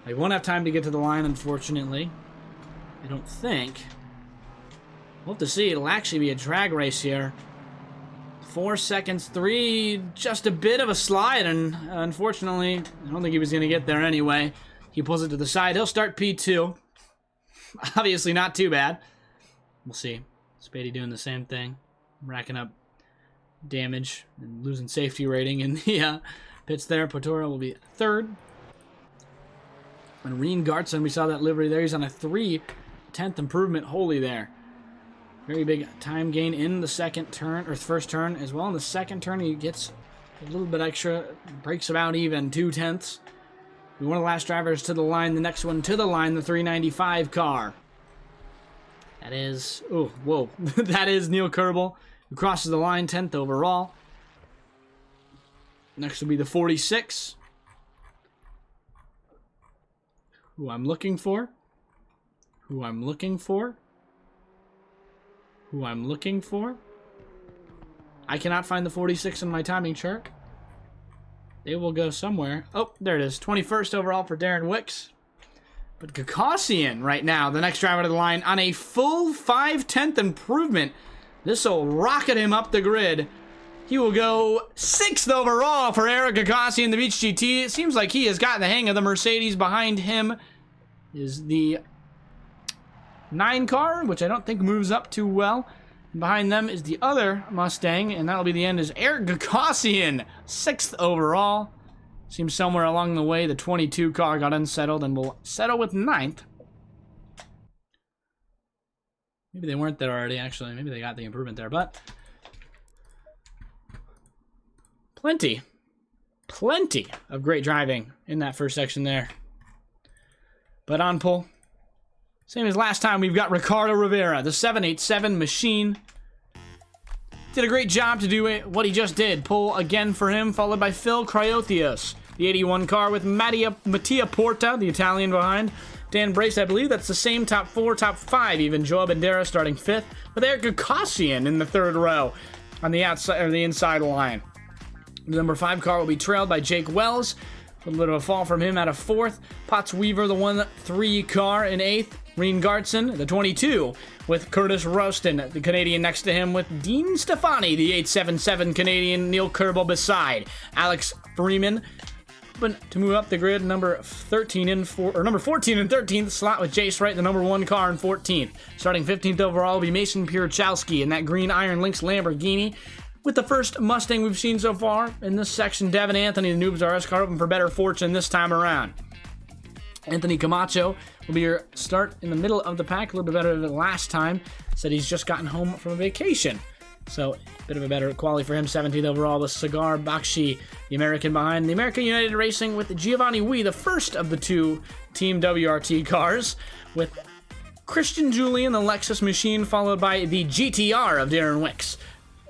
He won't have time to get to the line, unfortunately. I don't think. We'll have to see. It'll actually be a drag race here. 4 seconds, 3, just a bit of a slide, and unfortunately, I don't think he was going to get there anyway. He pulls it to the side. He'll start P2. Obviously not too bad. We'll see. Spady doing the same thing. Racking up damage and losing safety rating in the pits there. Potora will be 3rd. And Reen Gartson, we saw that livery there. He's on a 3/10 improvement. Holy there. Very big time gain in the second turn, or first turn as well. In the second turn, he gets a little bit extra, breaks about even, 2/10. One of the last drivers to the line, the next one to the line, the 395 car. That is, oh, whoa. That is Neil Kerbel, who crosses the line, 10th overall. Next will be the 46. Who I'm looking for. Who I'm looking for. Who I'm looking for. I cannot find the 46 in my timing chart. They will go somewhere. Oh, there it is. 21st overall for Darren Wicks. But Gagosian right now, the next driver to the line, on a full 5/10 improvement. This will rocket him up the grid. He will go 6th overall for Eric Gagosian, the Beach GT. It seems like he has gotten the hang of the Mercedes. Behind him is the 9 car, which I don't think moves up too well. Behind them is the other Mustang, and that'll be the end, is Eric Gagosian, 6th overall. Seems somewhere along the way the 22 car got unsettled and will settle with 9th. Maybe they weren't there already, actually. Maybe they got the improvement there, but... Plenty of great driving in that first section there. But on pole, same as last time, we've got Ricardo Rivera, the 787 machine. Did a great job to do what he just did. Pole again for him, followed by Phil Cryotheos, the 81 car with Mattia Porta, the Italian behind. Dan Brace, I believe that's the same top 4, top 5 even. Joe Bandera starting 5th, with Eric Gagosian in the 3rd row on the outside or the inside line. The number 5 car will be trailed by Jake Wells. A little bit of a fall from him out of 4th. Potts Weaver, the 1-3 car in 8th. Reen Gartson, the 22, with Curtis Roston, the Canadian next to him, with Dean Stefani, the 877 Canadian, Neil Kerbel beside. Alex Freeman, but to move up the grid, number 14 and 13th slot with Jace Wright, the number 1 car in 14th. Starting 15th overall will be Mason Pierchowski in that green Iron Lynx Lamborghini. With the first Mustang we've seen so far in this section, Devin Anthony, the Noobs RS car, hoping for better fortune this time around. Anthony Camacho will be your start in the middle of the pack, a little bit better than last time. Said he's just gotten home from a vacation. So, a bit of a better quality for him. 17th overall with Sagar Bakshi, the American behind. The American United Racing with Giovanni Wee, the first of the two Team WRT cars, with Christian Julian, the Lexus machine, followed by the GTR of Darren Wicks.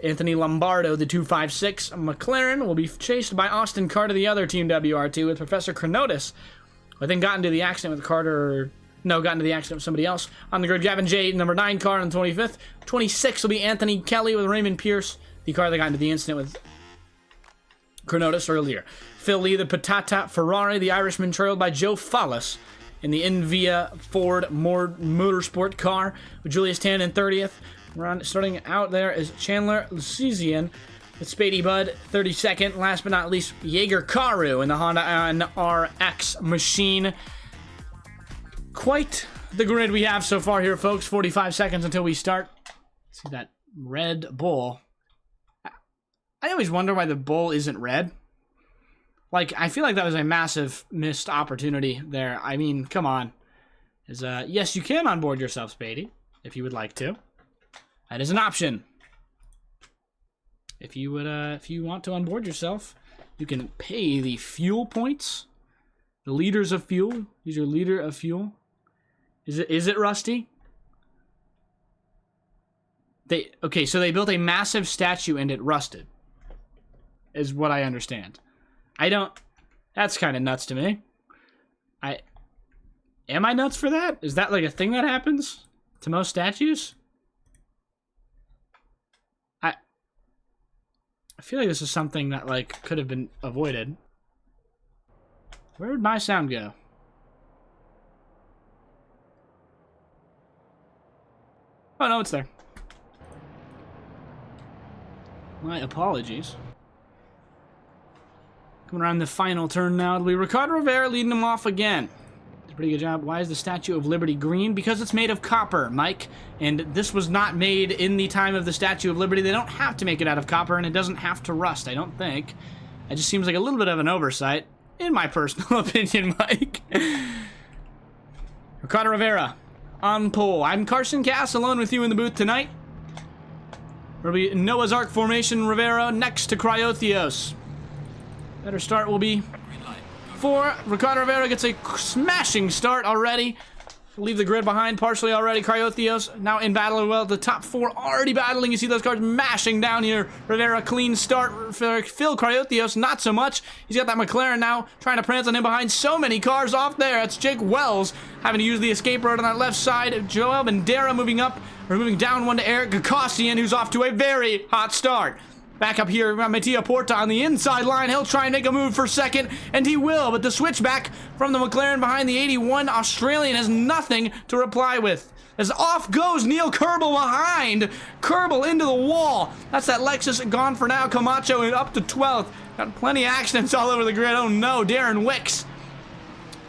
Anthony Lombardo, the 256. McLaren will be chased by Austin Carter, the other Team WRT, with Professor Chronotis, who I think got into the accident with Carter. No, got into the accident with somebody else. On the grid, Gavin J, number 9 car on the 25th. 26 will be Anthony Kelly with Raymond Pierce, the car that got into the incident with Chronotis earlier. Phil Lee, the Patata Ferrari, the Irishman, trailed by Joe Fallis in the Invia Ford Motorsport car, with Julius Tan in 30th. Starting out there is Chandler Lucizian with Spady Bud, 32nd. Last but not least, Jaeger Karu in the Honda NRX machine. Quite the grid we have so far here, folks. 45 seconds until we start. See that Red Bull. I always wonder why the Bull isn't red. Like, I feel like that was a massive missed opportunity there. I mean, come on. Yes, you can onboard yourself, Spady, if you would like to. That is an option. If you want to onboard yourself, you can pay the fuel points, the liters of fuel. Use your liter of fuel. Is it rusty? Okay, so they built a massive statue and it rusted, is what I understand. That's kind of nuts to me. Am I nuts for that? Is that like a thing that happens to most statues? I feel like this is something that like could have been avoided. Where did my sound go? Oh no, it's there. My apologies. Coming around the final turn now, it'll be Ricardo Rivera leading them off again. It's a pretty good job. Why is the Statue of Liberty green? Because it's made of copper, Mike. And this was not made in the time of the Statue of Liberty. They don't have to make it out of copper, and it doesn't have to rust, I don't think. It just seems like a little bit of an oversight, in my personal opinion, Mike. Ricardo Rivera on pole. I'm Carson Cass, alone with you in the booth tonight. There'll be Noah's Ark formation, Rivera next to Cryothios. Better start will be for Ricardo Rivera. Gets a smashing start already. Leave the grid behind partially already. Cryothios now in battle as well. The top 4 already battling. You see those cars mashing down here. Rivera, clean start. Phil Cryothios, not so much. He's got that McLaren now, trying to prance on him behind so many cars off there. That's Jake Wells having to use the escape road on that left side. Joel Bandera moving up, or moving down one to Eric Gagosian, who's off to a very hot start. Back up here, Mattia Porta on the inside line. He'll try and make a move for second, and he will, but the switchback from the McLaren behind the 81 Australian has nothing to reply with. As off goes Neil Kerbel behind. Kerbel into the wall. That's that Lexus gone for now. Camacho up to 12th. Got plenty of accidents all over the grid. Oh no, Darren Wicks.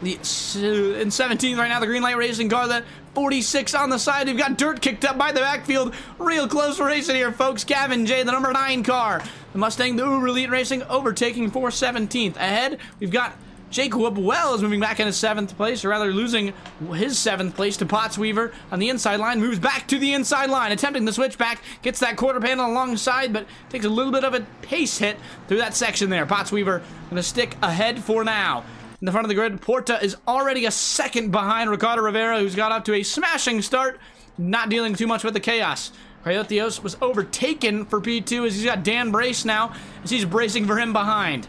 In 17th right now, the Green Light Racing car, that 46 on the side. We've got dirt kicked up by the backfield. Real close racing here, folks. Gavin J, the number 9 car. The Mustang, the Uber Elite Racing, overtaking for 17th. Ahead, we've got Jacob Wells moving back into 7th place, or rather losing his 7th place to Potts Weaver on the inside line. Moves back to the inside line, attempting the switchback. Gets that quarter panel alongside, but takes a little bit of a pace hit through that section there. Potts Weaver going to stick ahead for now. In the front of the grid, Porta is already a second behind Ricardo Rivera, who's got up to a smashing start, not dealing too much with the chaos. Cryothios was overtaken for P2 as he's got Dan Brace now, as he's bracing for him behind.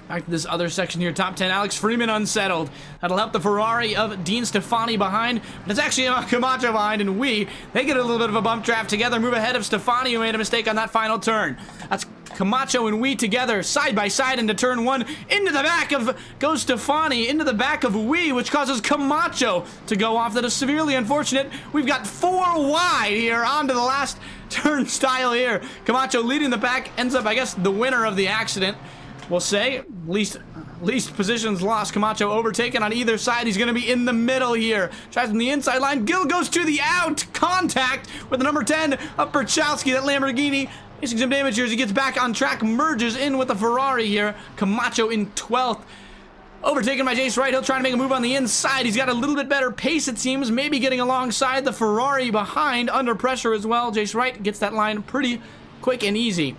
Back to this other section here, top 10, Alex Freeman unsettled. That'll help the Ferrari of Dean Stefani behind, but it's actually Camacho behind, and they get a little bit of a bump draft together, move ahead of Stefani, who made a mistake on that final turn. That's Camacho and Wee together, side by side into turn 1, into the back of, goes Stefani, into the back of Wee, which causes Camacho to go off. That is severely unfortunate. We've got 4 wide here, onto the last turnstile here. Camacho leading the pack, ends up, I guess, the winner of the accident. We'll say, least positions lost. Camacho overtaken on either side. He's going to be in the middle here. Tries from the inside line. Gill goes to the out. Contact with the number 10 of Berchowski. That Lamborghini facing some damage here as he gets back on track. Merges in with the Ferrari here. Camacho in 12th. Overtaken by Jace Wright. He'll try to make a move on the inside. He's got a little bit better pace, it seems. Maybe getting alongside the Ferrari behind, under pressure as well. Jace Wright gets that line pretty quick and easy.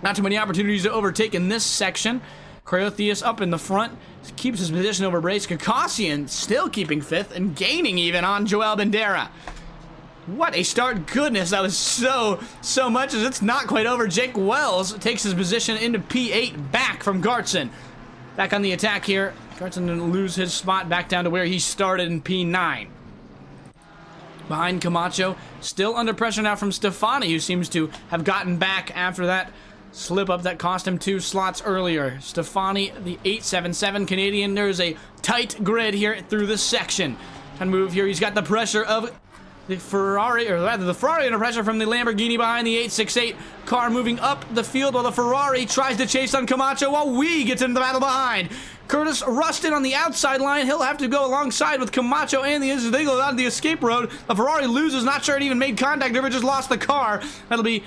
Not too many opportunities to overtake in this section. Cryotheus up in the front. Keeps his position over Brace. Kakasian still keeping 5th and gaining even on Joel Bandera. What a start. Goodness, that was so much as it's not quite over. Jake Wells takes his position into P8 back from Gartson. Back on the attack here. Gartson didn't lose his spot back down to where he started in P9. Behind Camacho, still under pressure now from Stefani, who seems to have gotten back after that slip up that cost him 2 slots earlier. Stefani, the 877 Canadian. There's a tight grid here through this section. Trying to move here. He's got the pressure of the Ferrari, or rather the Ferrari under pressure from the Lamborghini behind the 868 car, moving up the field while the Ferrari tries to chase on Camacho while Wee gets into the battle behind. Curtis Rustin on the outside line. He'll have to go alongside with Camacho and the Izzy. They go out of the escape road. The Ferrari loses. Not sure it even made contact. Never just lost the car. That'll be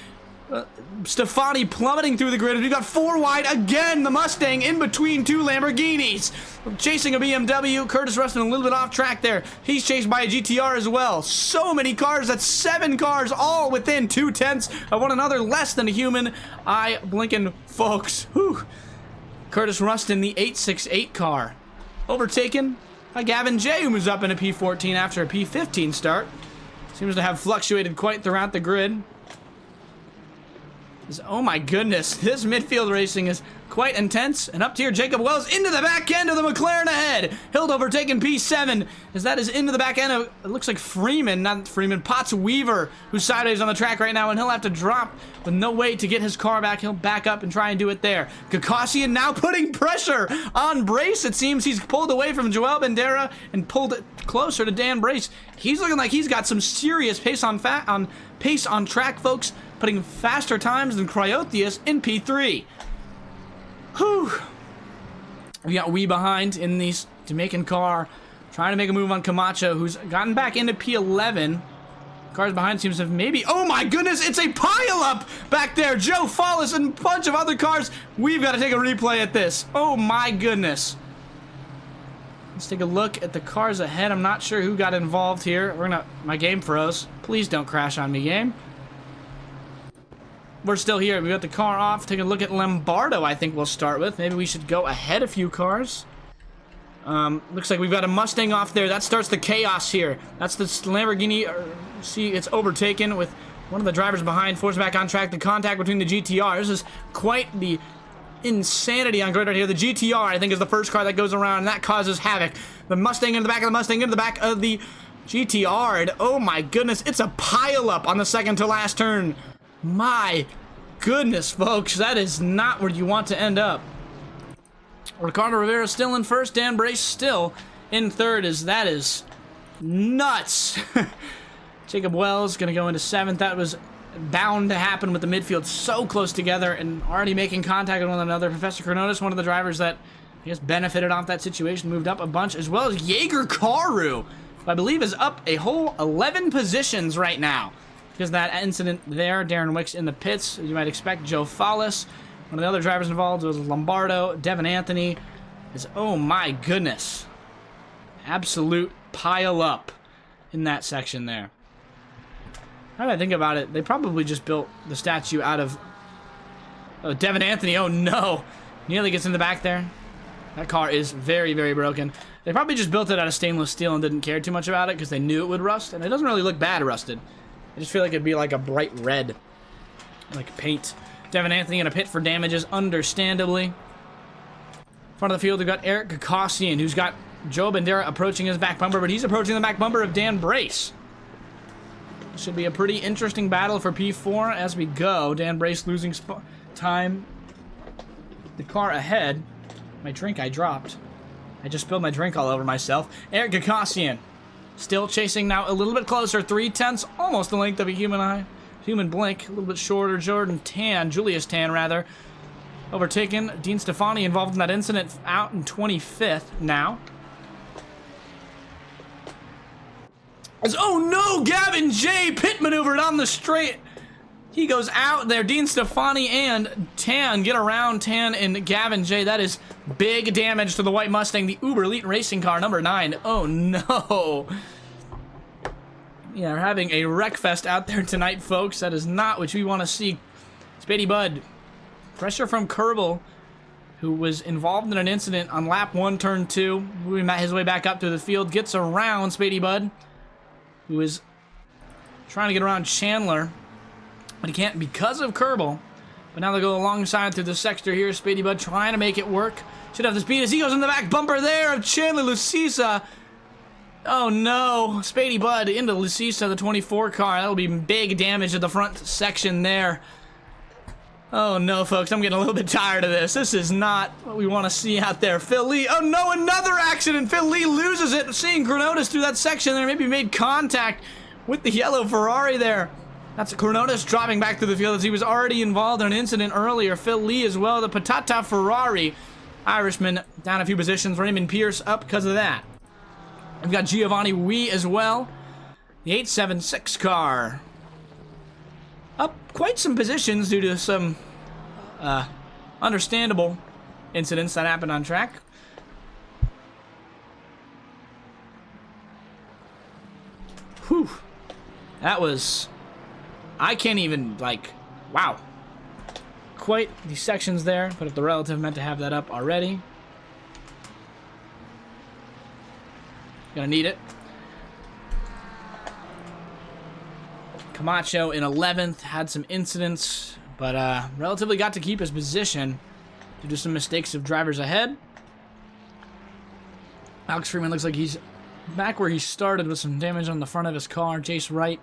Stefani plummeting through the grid. We got 4 wide again. The Mustang in between 2 Lamborghinis. Chasing a BMW. Curtis Rustin a little bit off track there. He's chased by a GTR as well. So many cars. That's 7 cars all within 2/10 of one another. Less than a human eye blinking, folks. Whew. Curtis Rustin, the 868 car. Overtaken by Gavin J, who moves up into P14 after a P15 start. Seems to have fluctuated quite throughout the grid. Oh my goodness, this midfield racing is quite intense. And up here, Jacob Wells into the back end of the McLaren ahead. Hild overtaken P7 as that is into the back end of, it looks like Freeman, not Freeman, Potts Weaver, who's sideways on the track right now, and he'll have to drop with no way to get his car back. He'll back up and try and do it there. Kakasian now putting pressure on Brace. It seems he's pulled away from Joel Bandera and pulled it closer to Dan Brace. He's looking like he's got some serious pace on track, folks. Putting faster times than Cryotheus in P3. Whew. We got Wee behind in the Jamaican car, trying to make a move on Camacho, who's gotten back into P11. Cars behind seems to have maybe... Oh my goodness, it's a pile-up back there. Joe Follis and a bunch of other cars. We've got to take a replay at this. Oh my goodness. Let's take a look at the cars ahead. I'm not sure who got involved here. My game froze. Please don't crash on me, game. We're still here. We got the car off. Take a look at Lombardo, I think we'll start with. Maybe we should go ahead a few cars. Looks like we've got a Mustang off there. That starts the chaos here. That's the Lamborghini. See, it's overtaken with one of the drivers behind. Forced back on track. The contact between the GTR. This is quite the insanity on grid right here. The GTR, I think, is the first car that goes around, and that causes havoc. The Mustang into the back of the Mustang into the back of the GTR. And oh my goodness, it's a pile-up on the second to last turn. My goodness, folks, that is not where you want to end up. Ricardo Rivera still in first. Dan Brace still in third. That is nuts. Jacob Wells going to go into 7th. That was bound to happen with the midfield so close together and already making contact with one another. Professor Kronotis, one of the drivers that I guess benefited off that situation, moved up a bunch, as well as Jaeger Karu, who I believe is up a whole 11 positions right now. Because that incident there, Darren Wicks in the pits, as you might expect. Joe Follis, one of the other drivers involved was Lombardo. Devin Anthony is, oh my goodness, absolute pile up in that section there. Now that I think about it, they probably just built the statue out of Devin Anthony. Oh no, nearly gets in the back there. That car is very, very broken. They probably just built it out of stainless steel and didn't care too much about it because they knew it would rust, and it doesn't really look bad rusted. I just feel like it'd be like a bright red, like paint. Devin Anthony in a pit for damages, understandably. Front of the field, we've got Eric Kakasian, who's got Joe Bandera approaching his back bumper, but he's approaching the back bumper of Dan Brace. Should be a pretty interesting battle for P4 as we go. Dan Brace losing time. The car ahead. My drink I dropped. I just spilled my drink all over myself. Eric Kakasian. Still chasing now a little bit closer. 3/10, almost the length of a human eye. Human blink, a little bit shorter. Julius Tan, rather. Overtaken. Dean Stefani involved in that incident out in 25th now. Oh no, Gavin J pit maneuvered on the straight. He goes out there. Dean Stefani and Tan get around Tan and Gavin J. That is big damage to the White Mustang, the Uber Elite Racing car, number 9. Oh, no. Yeah, we're having a wreckfest out there tonight, folks. That is not what we want to see. Spady Bud. Pressure from Kerbal, who was involved in an incident on lap 1, turn 2. Moving his way back up to the field. Gets around Spady Bud, who is trying to get around Chandler. But he can't because of Kerbal. But now they go alongside through the sector here. Spady Bud trying to make it work. Should have the speed as he goes in the back bumper there of Chandler Lucisa. Oh no, Spady Bud into Lucisa, the 24 car. That'll be big damage to the front section there. Oh no, folks, I'm getting a little bit tired of this. This is not what we want to see out there. Phil Lee, oh no, another accident. Phil Lee loses it. Seeing Granotis through that section there, maybe made contact with the yellow Ferrari there. That's Granotis dropping back to the field as he was already involved in an incident earlier. Phil Lee as well, the Patata Ferrari. Irishman down a few positions. Raymond Pierce up because of that. We've got Giovanni Wee as well. The 876 car. Up quite some positions due to some understandable incidents that happened on track. Whew. That was... I can't even, like... Wow. Quite the sections there. But if the relative meant to have that up already... Gonna need it. Camacho in 11th, had some incidents, but relatively got to keep his position due to some mistakes of drivers ahead. Alex Freeman looks like he's back where he started with some damage on the front of his car. Jace Wright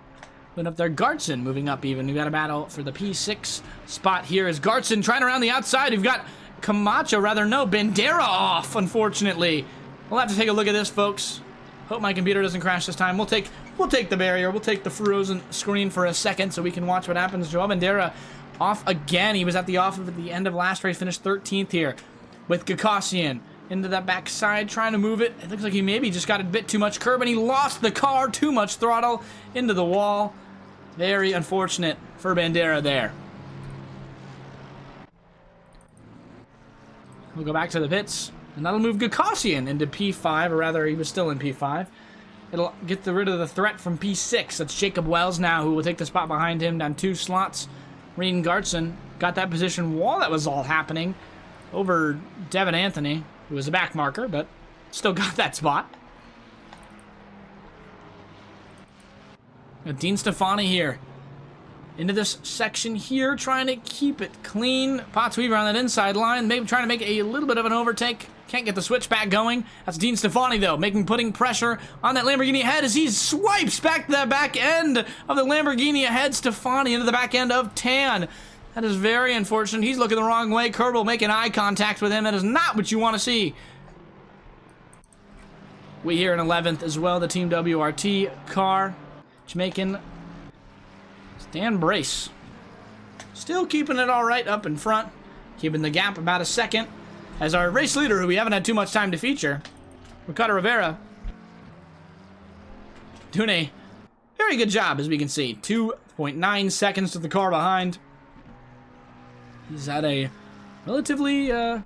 went up there. Gartson moving up even. We've got a battle for the P6 spot here as Gartson trying around the outside. We've got Camacho, Bandera off, unfortunately. We'll have to take a look at this, folks. Hope my computer doesn't crash this time. We'll take the barrier. We'll take the frozen screen for a second so we can watch what happens. Joao Bandera off again. He was at the off at the end of last race. Finished 13th here with Gagosian into that backside, trying to move it. It looks like he maybe just got a bit too much curb and he lost the car. Too much throttle into the wall. Very unfortunate for Bandera there. We'll go back to the pits. And that'll move Gagosian into P5, or rather, he was still in P5. It'll get rid of the threat from P6. That's Jacob Wells now, who will take the spot behind him down 2 slots. Reed Gartson got that position while that was all happening over Devin Anthony, who was a back marker, but still got that spot. Got Dean Stefani here. Into this section here, trying to keep it clean. Potts Weaver on that inside line, maybe trying to make a little bit of an overtake. Can't get the switchback going. That's Dean Stefani, though, putting pressure on that Lamborghini ahead as he swipes back to the back end of the Lamborghini ahead. Stefani into the back end of Tan. That is very unfortunate. He's looking the wrong way. Kerbal making eye contact with him. That is not what you want to see. We here in 11th as well, the Team WRT car. Jamaican Dan Brace. Still keeping it all right up in front. Keeping the gap about a second. As our race leader, who we haven't had too much time to feature, Ricardo Rivera, doing a very good job, as we can see. 2.9 seconds to the car behind. He's had a relatively, I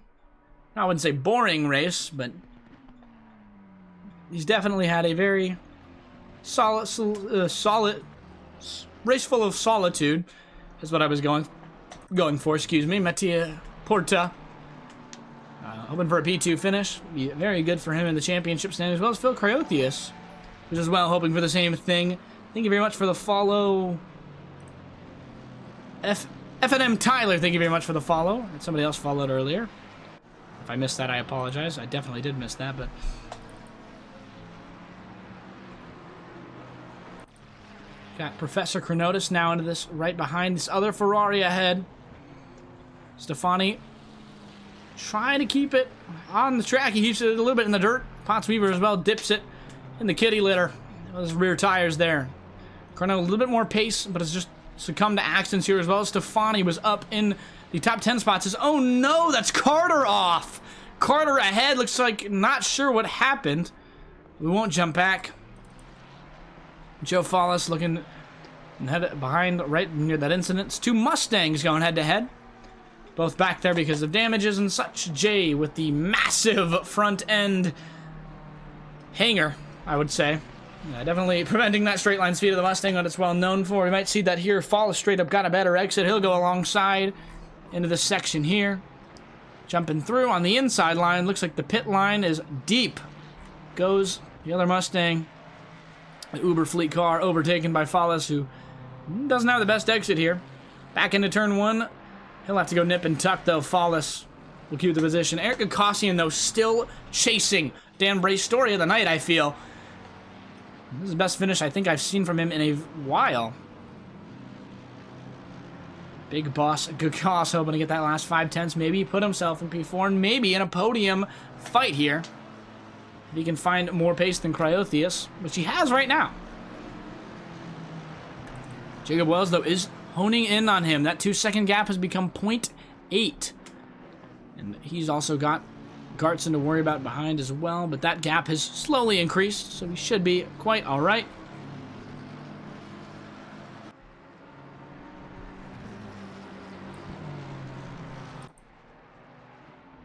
wouldn't say boring race, but he's definitely had a very solid race full of solitude, is what I was going for, excuse me. Mattia Porta. Hoping for a P2 finish. Be very good for him in the championship standing, as well as Phil Cryotheus, who's as well hoping for the same thing. Thank you very much for the follow. FNM Tyler, thank you very much for the follow. And somebody else followed earlier. If I missed that, I apologize. I definitely did miss that, but... Got Professor Chronotis now into this right behind this other Ferrari ahead. Stefani trying to keep it on the track. He keeps it a little bit in the dirt. Potts Weaver as well dips it in the kitty litter. Those rear tires there. Chrono a little bit more pace, but it's just succumbed to accidents here as well. Stefani was up in the top 10 spots. Says, oh no, that's Carter off. Carter ahead. Looks like not sure what happened. We won't jump back. Joe Follis looking And head behind, right near that incident, it's 2 Mustangs going head-to-head. Both back there because of damages and such. Jay with the massive front end hanger, I would say. Yeah, definitely preventing that straight line speed of the Mustang that it's well known for. We might see that here. Follow straight up, got a better exit. He'll go alongside into this section here. Jumping through on the inside line. Looks like the pit line is deep. Goes the other Mustang. The Uber fleet car overtaken by Follis, who doesn't have the best exit here. Back into turn 1. He'll have to go nip and tuck, though. Follis will keep the position. Eric Gagosian, though, still chasing. Dan Bray's story of the night, I feel. This is the best finish I think I've seen from him in a while. Big boss Gagos hoping to get that last 5/10, maybe put himself in P4 and maybe in a podium fight here. If he can find more pace than Cryotheus, which he has right now. Jacob Wells, though, is honing in on him. That 2-second gap has become 0.8. And he's also got Gartson to worry about behind as well, but that gap has slowly increased, so he should be quite all right.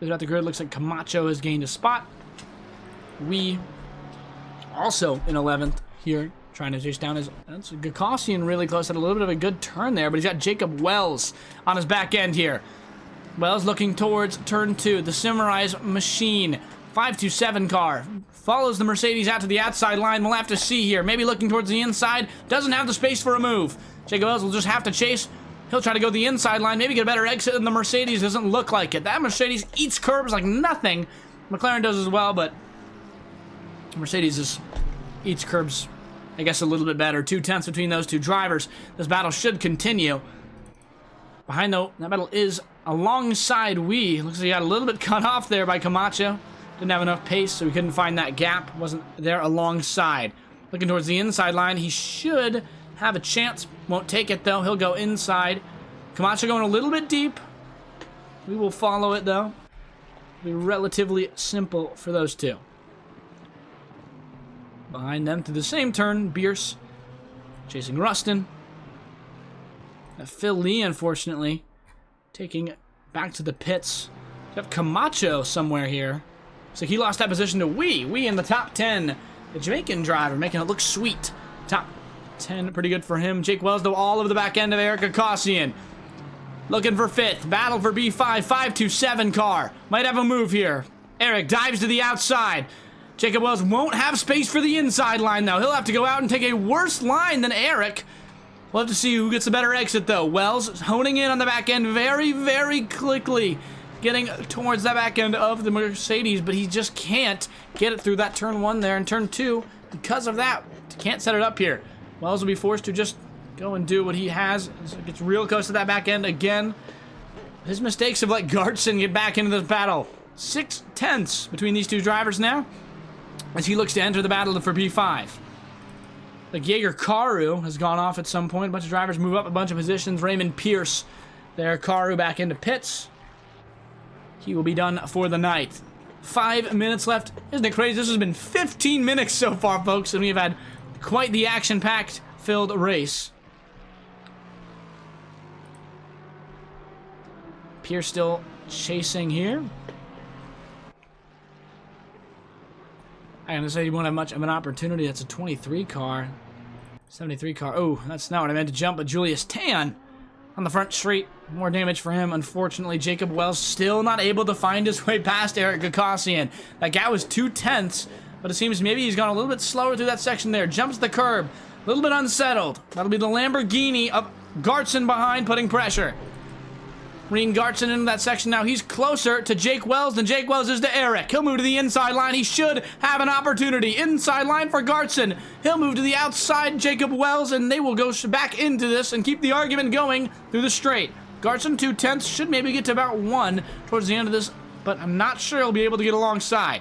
At the grid, looks like Camacho has gained a spot. We also in 11th here, trying to chase down his... That's Gagosian really close. Had a little bit of a good turn there, but he's got Jacob Wells on his back end here. Wells looking towards turn 2. The Cimmerize machine. 527 car. Follows the Mercedes out to the outside line. We'll have to see here. Maybe looking towards the inside. Doesn't have the space for a move. Jacob Wells will just have to chase. He'll try to go the inside line. Maybe get a better exit than the Mercedes. Doesn't look like it. That Mercedes eats curbs like nothing. McLaren does as well, but Mercedes just eats curbs, I guess, a little bit better. 2/10 between those two drivers. This battle should continue. Behind, though, that battle is alongside Wee. Looks like he got a little bit cut off there by Camacho. Didn't have enough pace, so he couldn't find that gap. Wasn't there alongside. Looking towards the inside line, he should have a chance. Won't take it, though. He'll go inside. Camacho going a little bit deep. We will follow it, though. It'll be relatively simple for those two. Behind them through the same turn, Bierce chasing Rustin. Phil Lee, unfortunately, taking back to the pits. We have Camacho somewhere here. So he lost that position to Wee. Wee in the top 10. The Jamaican driver making it look sweet. Top 10, pretty good for him. Jake Wells, though, all over the back end of Eric Gagosian. Looking for 5th. Battle for B5. 527 car. Might have a move here. Eric dives to the outside. Jacob Wells won't have space for the inside line, though. He'll have to go out and take a worse line than Eric. We'll have to see who gets a better exit, though. Wells honing in on the back end very, very quickly. Getting towards that back end of the Mercedes, but he just can't get it through that turn 1 there. And turn 2, because of that, can't set it up here. Wells will be forced to just go and do what he has. So it gets real close to that back end again. His mistakes have let Gartson get back into this battle. 6/10 between these two drivers now, as he looks to enter the battle for P5. The Jaeger Karu has gone off at some point. A bunch of drivers move up a bunch of positions. Raymond Pierce there. Karu back into pits. He will be done for the night. 5 minutes left. Isn't it crazy? This has been 15 minutes so far, folks, and we've had quite the action-packed filled race. Pierce still chasing here. I'm gonna say he won't have much of an opportunity. That's a 23 car. 73 car. Oh, that's not what I meant to jump, but Julius Tan on the front straight. More damage for him. Unfortunately, Jacob Wells still not able to find his way past Eric Gagosian. That gap was 2/10, but it seems maybe he's gone a little bit slower through that section there. Jumps the curb. A little bit unsettled. That'll be the Lamborghini of Gartson behind, putting pressure. Reen Gartson into that section now. He's closer to Jake Wells than Jake Wells is to Eric. He'll move to the inside line. He should have an opportunity. Inside line for Gartson. He'll move to the outside, Jacob Wells, and they will go back into this and keep the argument going through the straight. Gartson 2/10 should maybe get to about 1 towards the end of this, but I'm not sure he'll be able to get alongside.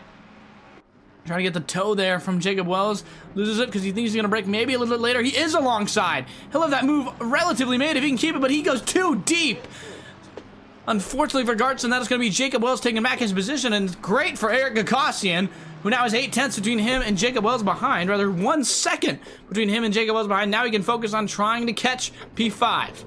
Trying to get the toe there from Jacob Wells. Loses it because he thinks he's going to break maybe a little bit later. He is alongside. He'll have that move relatively made if he can keep it, but he goes too deep. Unfortunately for Gartson, that is going to be Jacob Wells taking back his position, and great for Eric Gagosian, who now has 8/10 between him and Jacob Wells behind, rather 1 second between him and Jacob Wells behind. Now he can focus on trying to catch P5.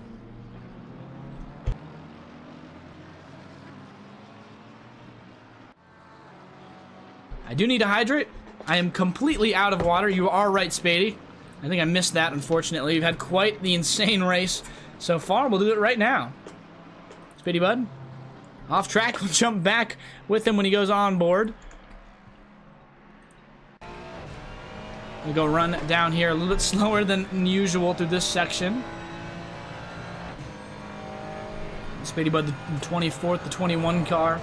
I do need to hydrate. I am completely out of water. You are right, Spady. I think I missed that, unfortunately. We've had quite the insane race so far. We'll do it right now. Spady bud. Off track. We'll jump back with him when he goes on board. We'll go run down here a little bit slower than usual through this section. Spady bud, the 24th, the 21 car.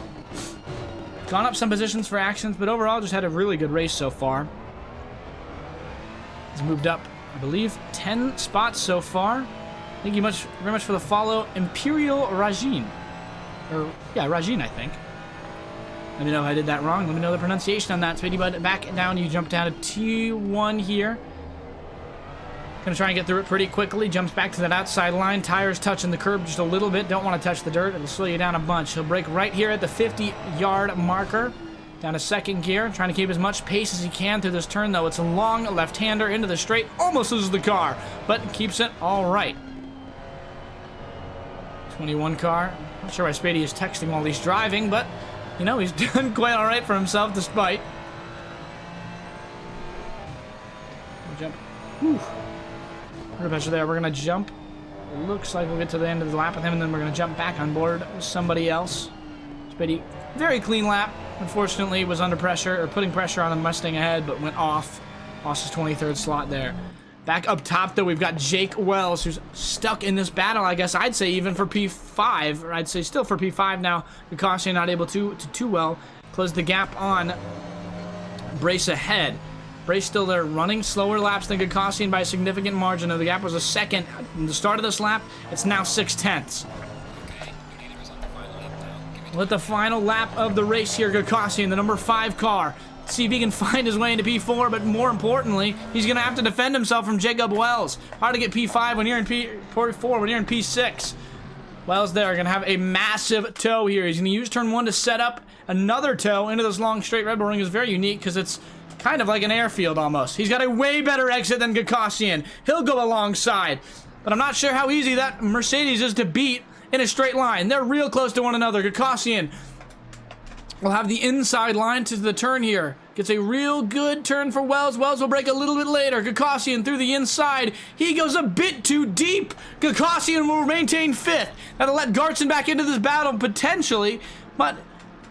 Gone up some positions for actions, but overall just had a really good race so far. He's moved up, I believe, 10 spots so far. Thank you very much for the follow, Imperial Rajin. Or, yeah, Rajin, I think. Let me know if I did that wrong. Let me know the pronunciation on that. Spady bud, back down. You jump down to T1 here. Gonna try and get through it pretty quickly. Jumps back to that outside line. Tires touching the curb just a little bit. Don't want to touch the dirt. It'll slow you down a bunch. He'll brake right here at the 50-yard marker. Down to second gear. Trying to keep as much pace as he can through this turn, though. It's a long left-hander into the straight. Almost loses the car, but keeps it all right. 21 car. Not sure why Spady is texting while he's driving, but, you know, he's done quite all right for himself despite. Jump. Whew. Under pressure there. We're going to jump. Looks like we'll get to the end of the lap with him, and then we're going to jump back on board with somebody else. Spady, very clean lap. Unfortunately, was under pressure, or putting pressure on the Mustang ahead, but went off. Lost his 23rd slot there. Back up top, though, we've got Jake Wells, who's stuck in this battle, I guess I'd say even for P5, or I'd say still for P5 now. Gakosian not able to too well close the gap on Brace ahead. Brace still there, running slower laps than Gakosian by a significant margin. Though the gap was a second in the start of this lap, it's now 6/10. With the final lap of the race here, Gakosian, the number 5 car. Let's see if he can find his way into P4, but more importantly, he's going to have to defend himself from Jacob Wells. Hard to get P5 when you're in P4, when you're in P6. Wells there, going to have a massive tow here. He's going to use turn 1 to set up another tow into this long straight. Red Bull Ring is very unique because it's kind of like an airfield almost. He's got a way better exit than Gakosian. He'll go alongside, but I'm not sure how easy that Mercedes is to beat in a straight line. They're real close to one another. Gakosian will have the inside line to the turn here. Gets a real good turn for Wells. Wells will break a little bit later. Gakosian through the inside. He goes a bit too deep. Gakosian will maintain 5th. That'll let Gartson back into this battle potentially, but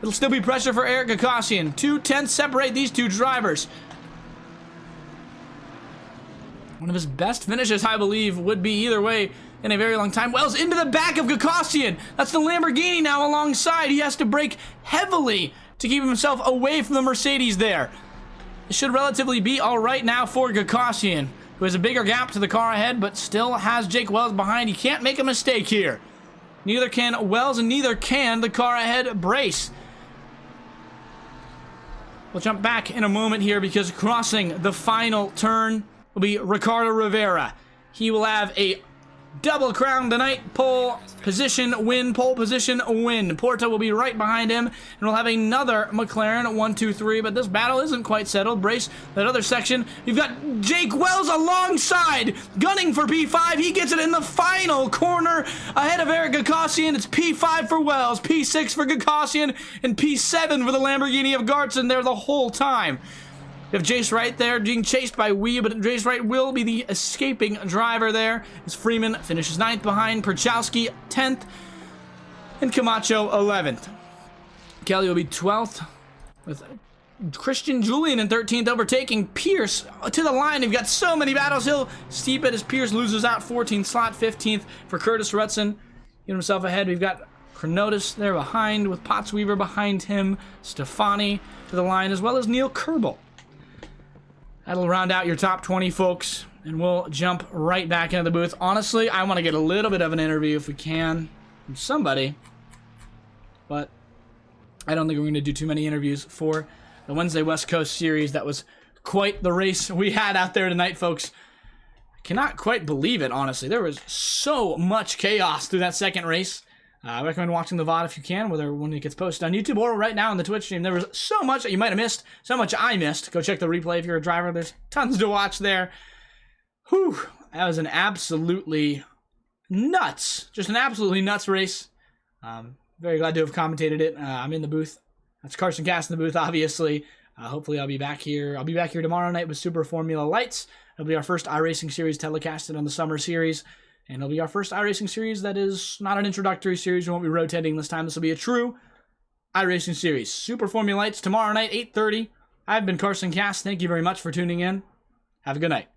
it'll still be pressure for Eric Gakosian. 2/10 separate these two drivers. One of his best finishes, I believe, would be either way in a very long time. Wells into the back of Gakosian. That's the Lamborghini now alongside. He has to brake heavily to keep himself away from the Mercedes there. It should relatively be all right now for Gakosian, who has a bigger gap to the car ahead, but still has Jake Wells behind. He can't make a mistake here. Neither can Wells, and neither can the car ahead Brace. We'll jump back in a moment here because crossing the final turn will be Ricardo Rivera. He will have a double crown tonight. Pole position win. Porta will be right behind him, and we'll have another McLaren 1, 2, 3. But this battle isn't quite settled. Brace that other section. You've got Jake Wells alongside, gunning for P5. He gets it in the final corner ahead of Eric Gakosian. It's P5 for Wells, P6 for Gakosian, and P7 for the Lamborghini of Gartson there the whole time. You have Jace Wright there being chased by Wee, but Jace Wright will be the escaping driver there. As Freeman finishes 9th behind, Perchowski 10th, and Camacho 11th. Kelly will be 12th, with Christian Julian in 13th, overtaking Pierce to the line. They've got so many battles. He'll steep it as Pierce loses out 14th slot, 15th for Curtis Rutson. Get himself ahead. We've got Chronotis there behind, with Pottsweaver behind him, Stefani to the line, as well as Neil Kerbel. That'll round out your top 20, folks, and we'll jump right back into the booth. Honestly, I want to get a little bit of an interview if we can from somebody, but I don't think we're going to do too many interviews for the Wednesday West Coast Series. That was quite the race we had out there tonight, folks. I cannot quite believe it, honestly. There was so much chaos through that second race. I recommend watching the VOD if you can, whether when it gets posted on YouTube or right now on the Twitch stream. There was so much that you might have missed, so much I missed. Go check the replay if you're a driver. There's tons to watch there. Whew, that was an absolutely nuts, just an absolutely nuts race. Very glad to have commentated it. I'm in the booth. That's Carson Cass in the booth, obviously. Hopefully I'll be back here. I'll be back here tomorrow night with Super Formula Lights. It'll be our first iRacing series telecasted on the summer series. And it'll be our first iRacing series that is not an introductory series. We won't be rotating this time. This will be a true iRacing series. Super Formula Lights tomorrow night, 8:30. I've been Carson Cass. Thank you very much for tuning in. Have a good night.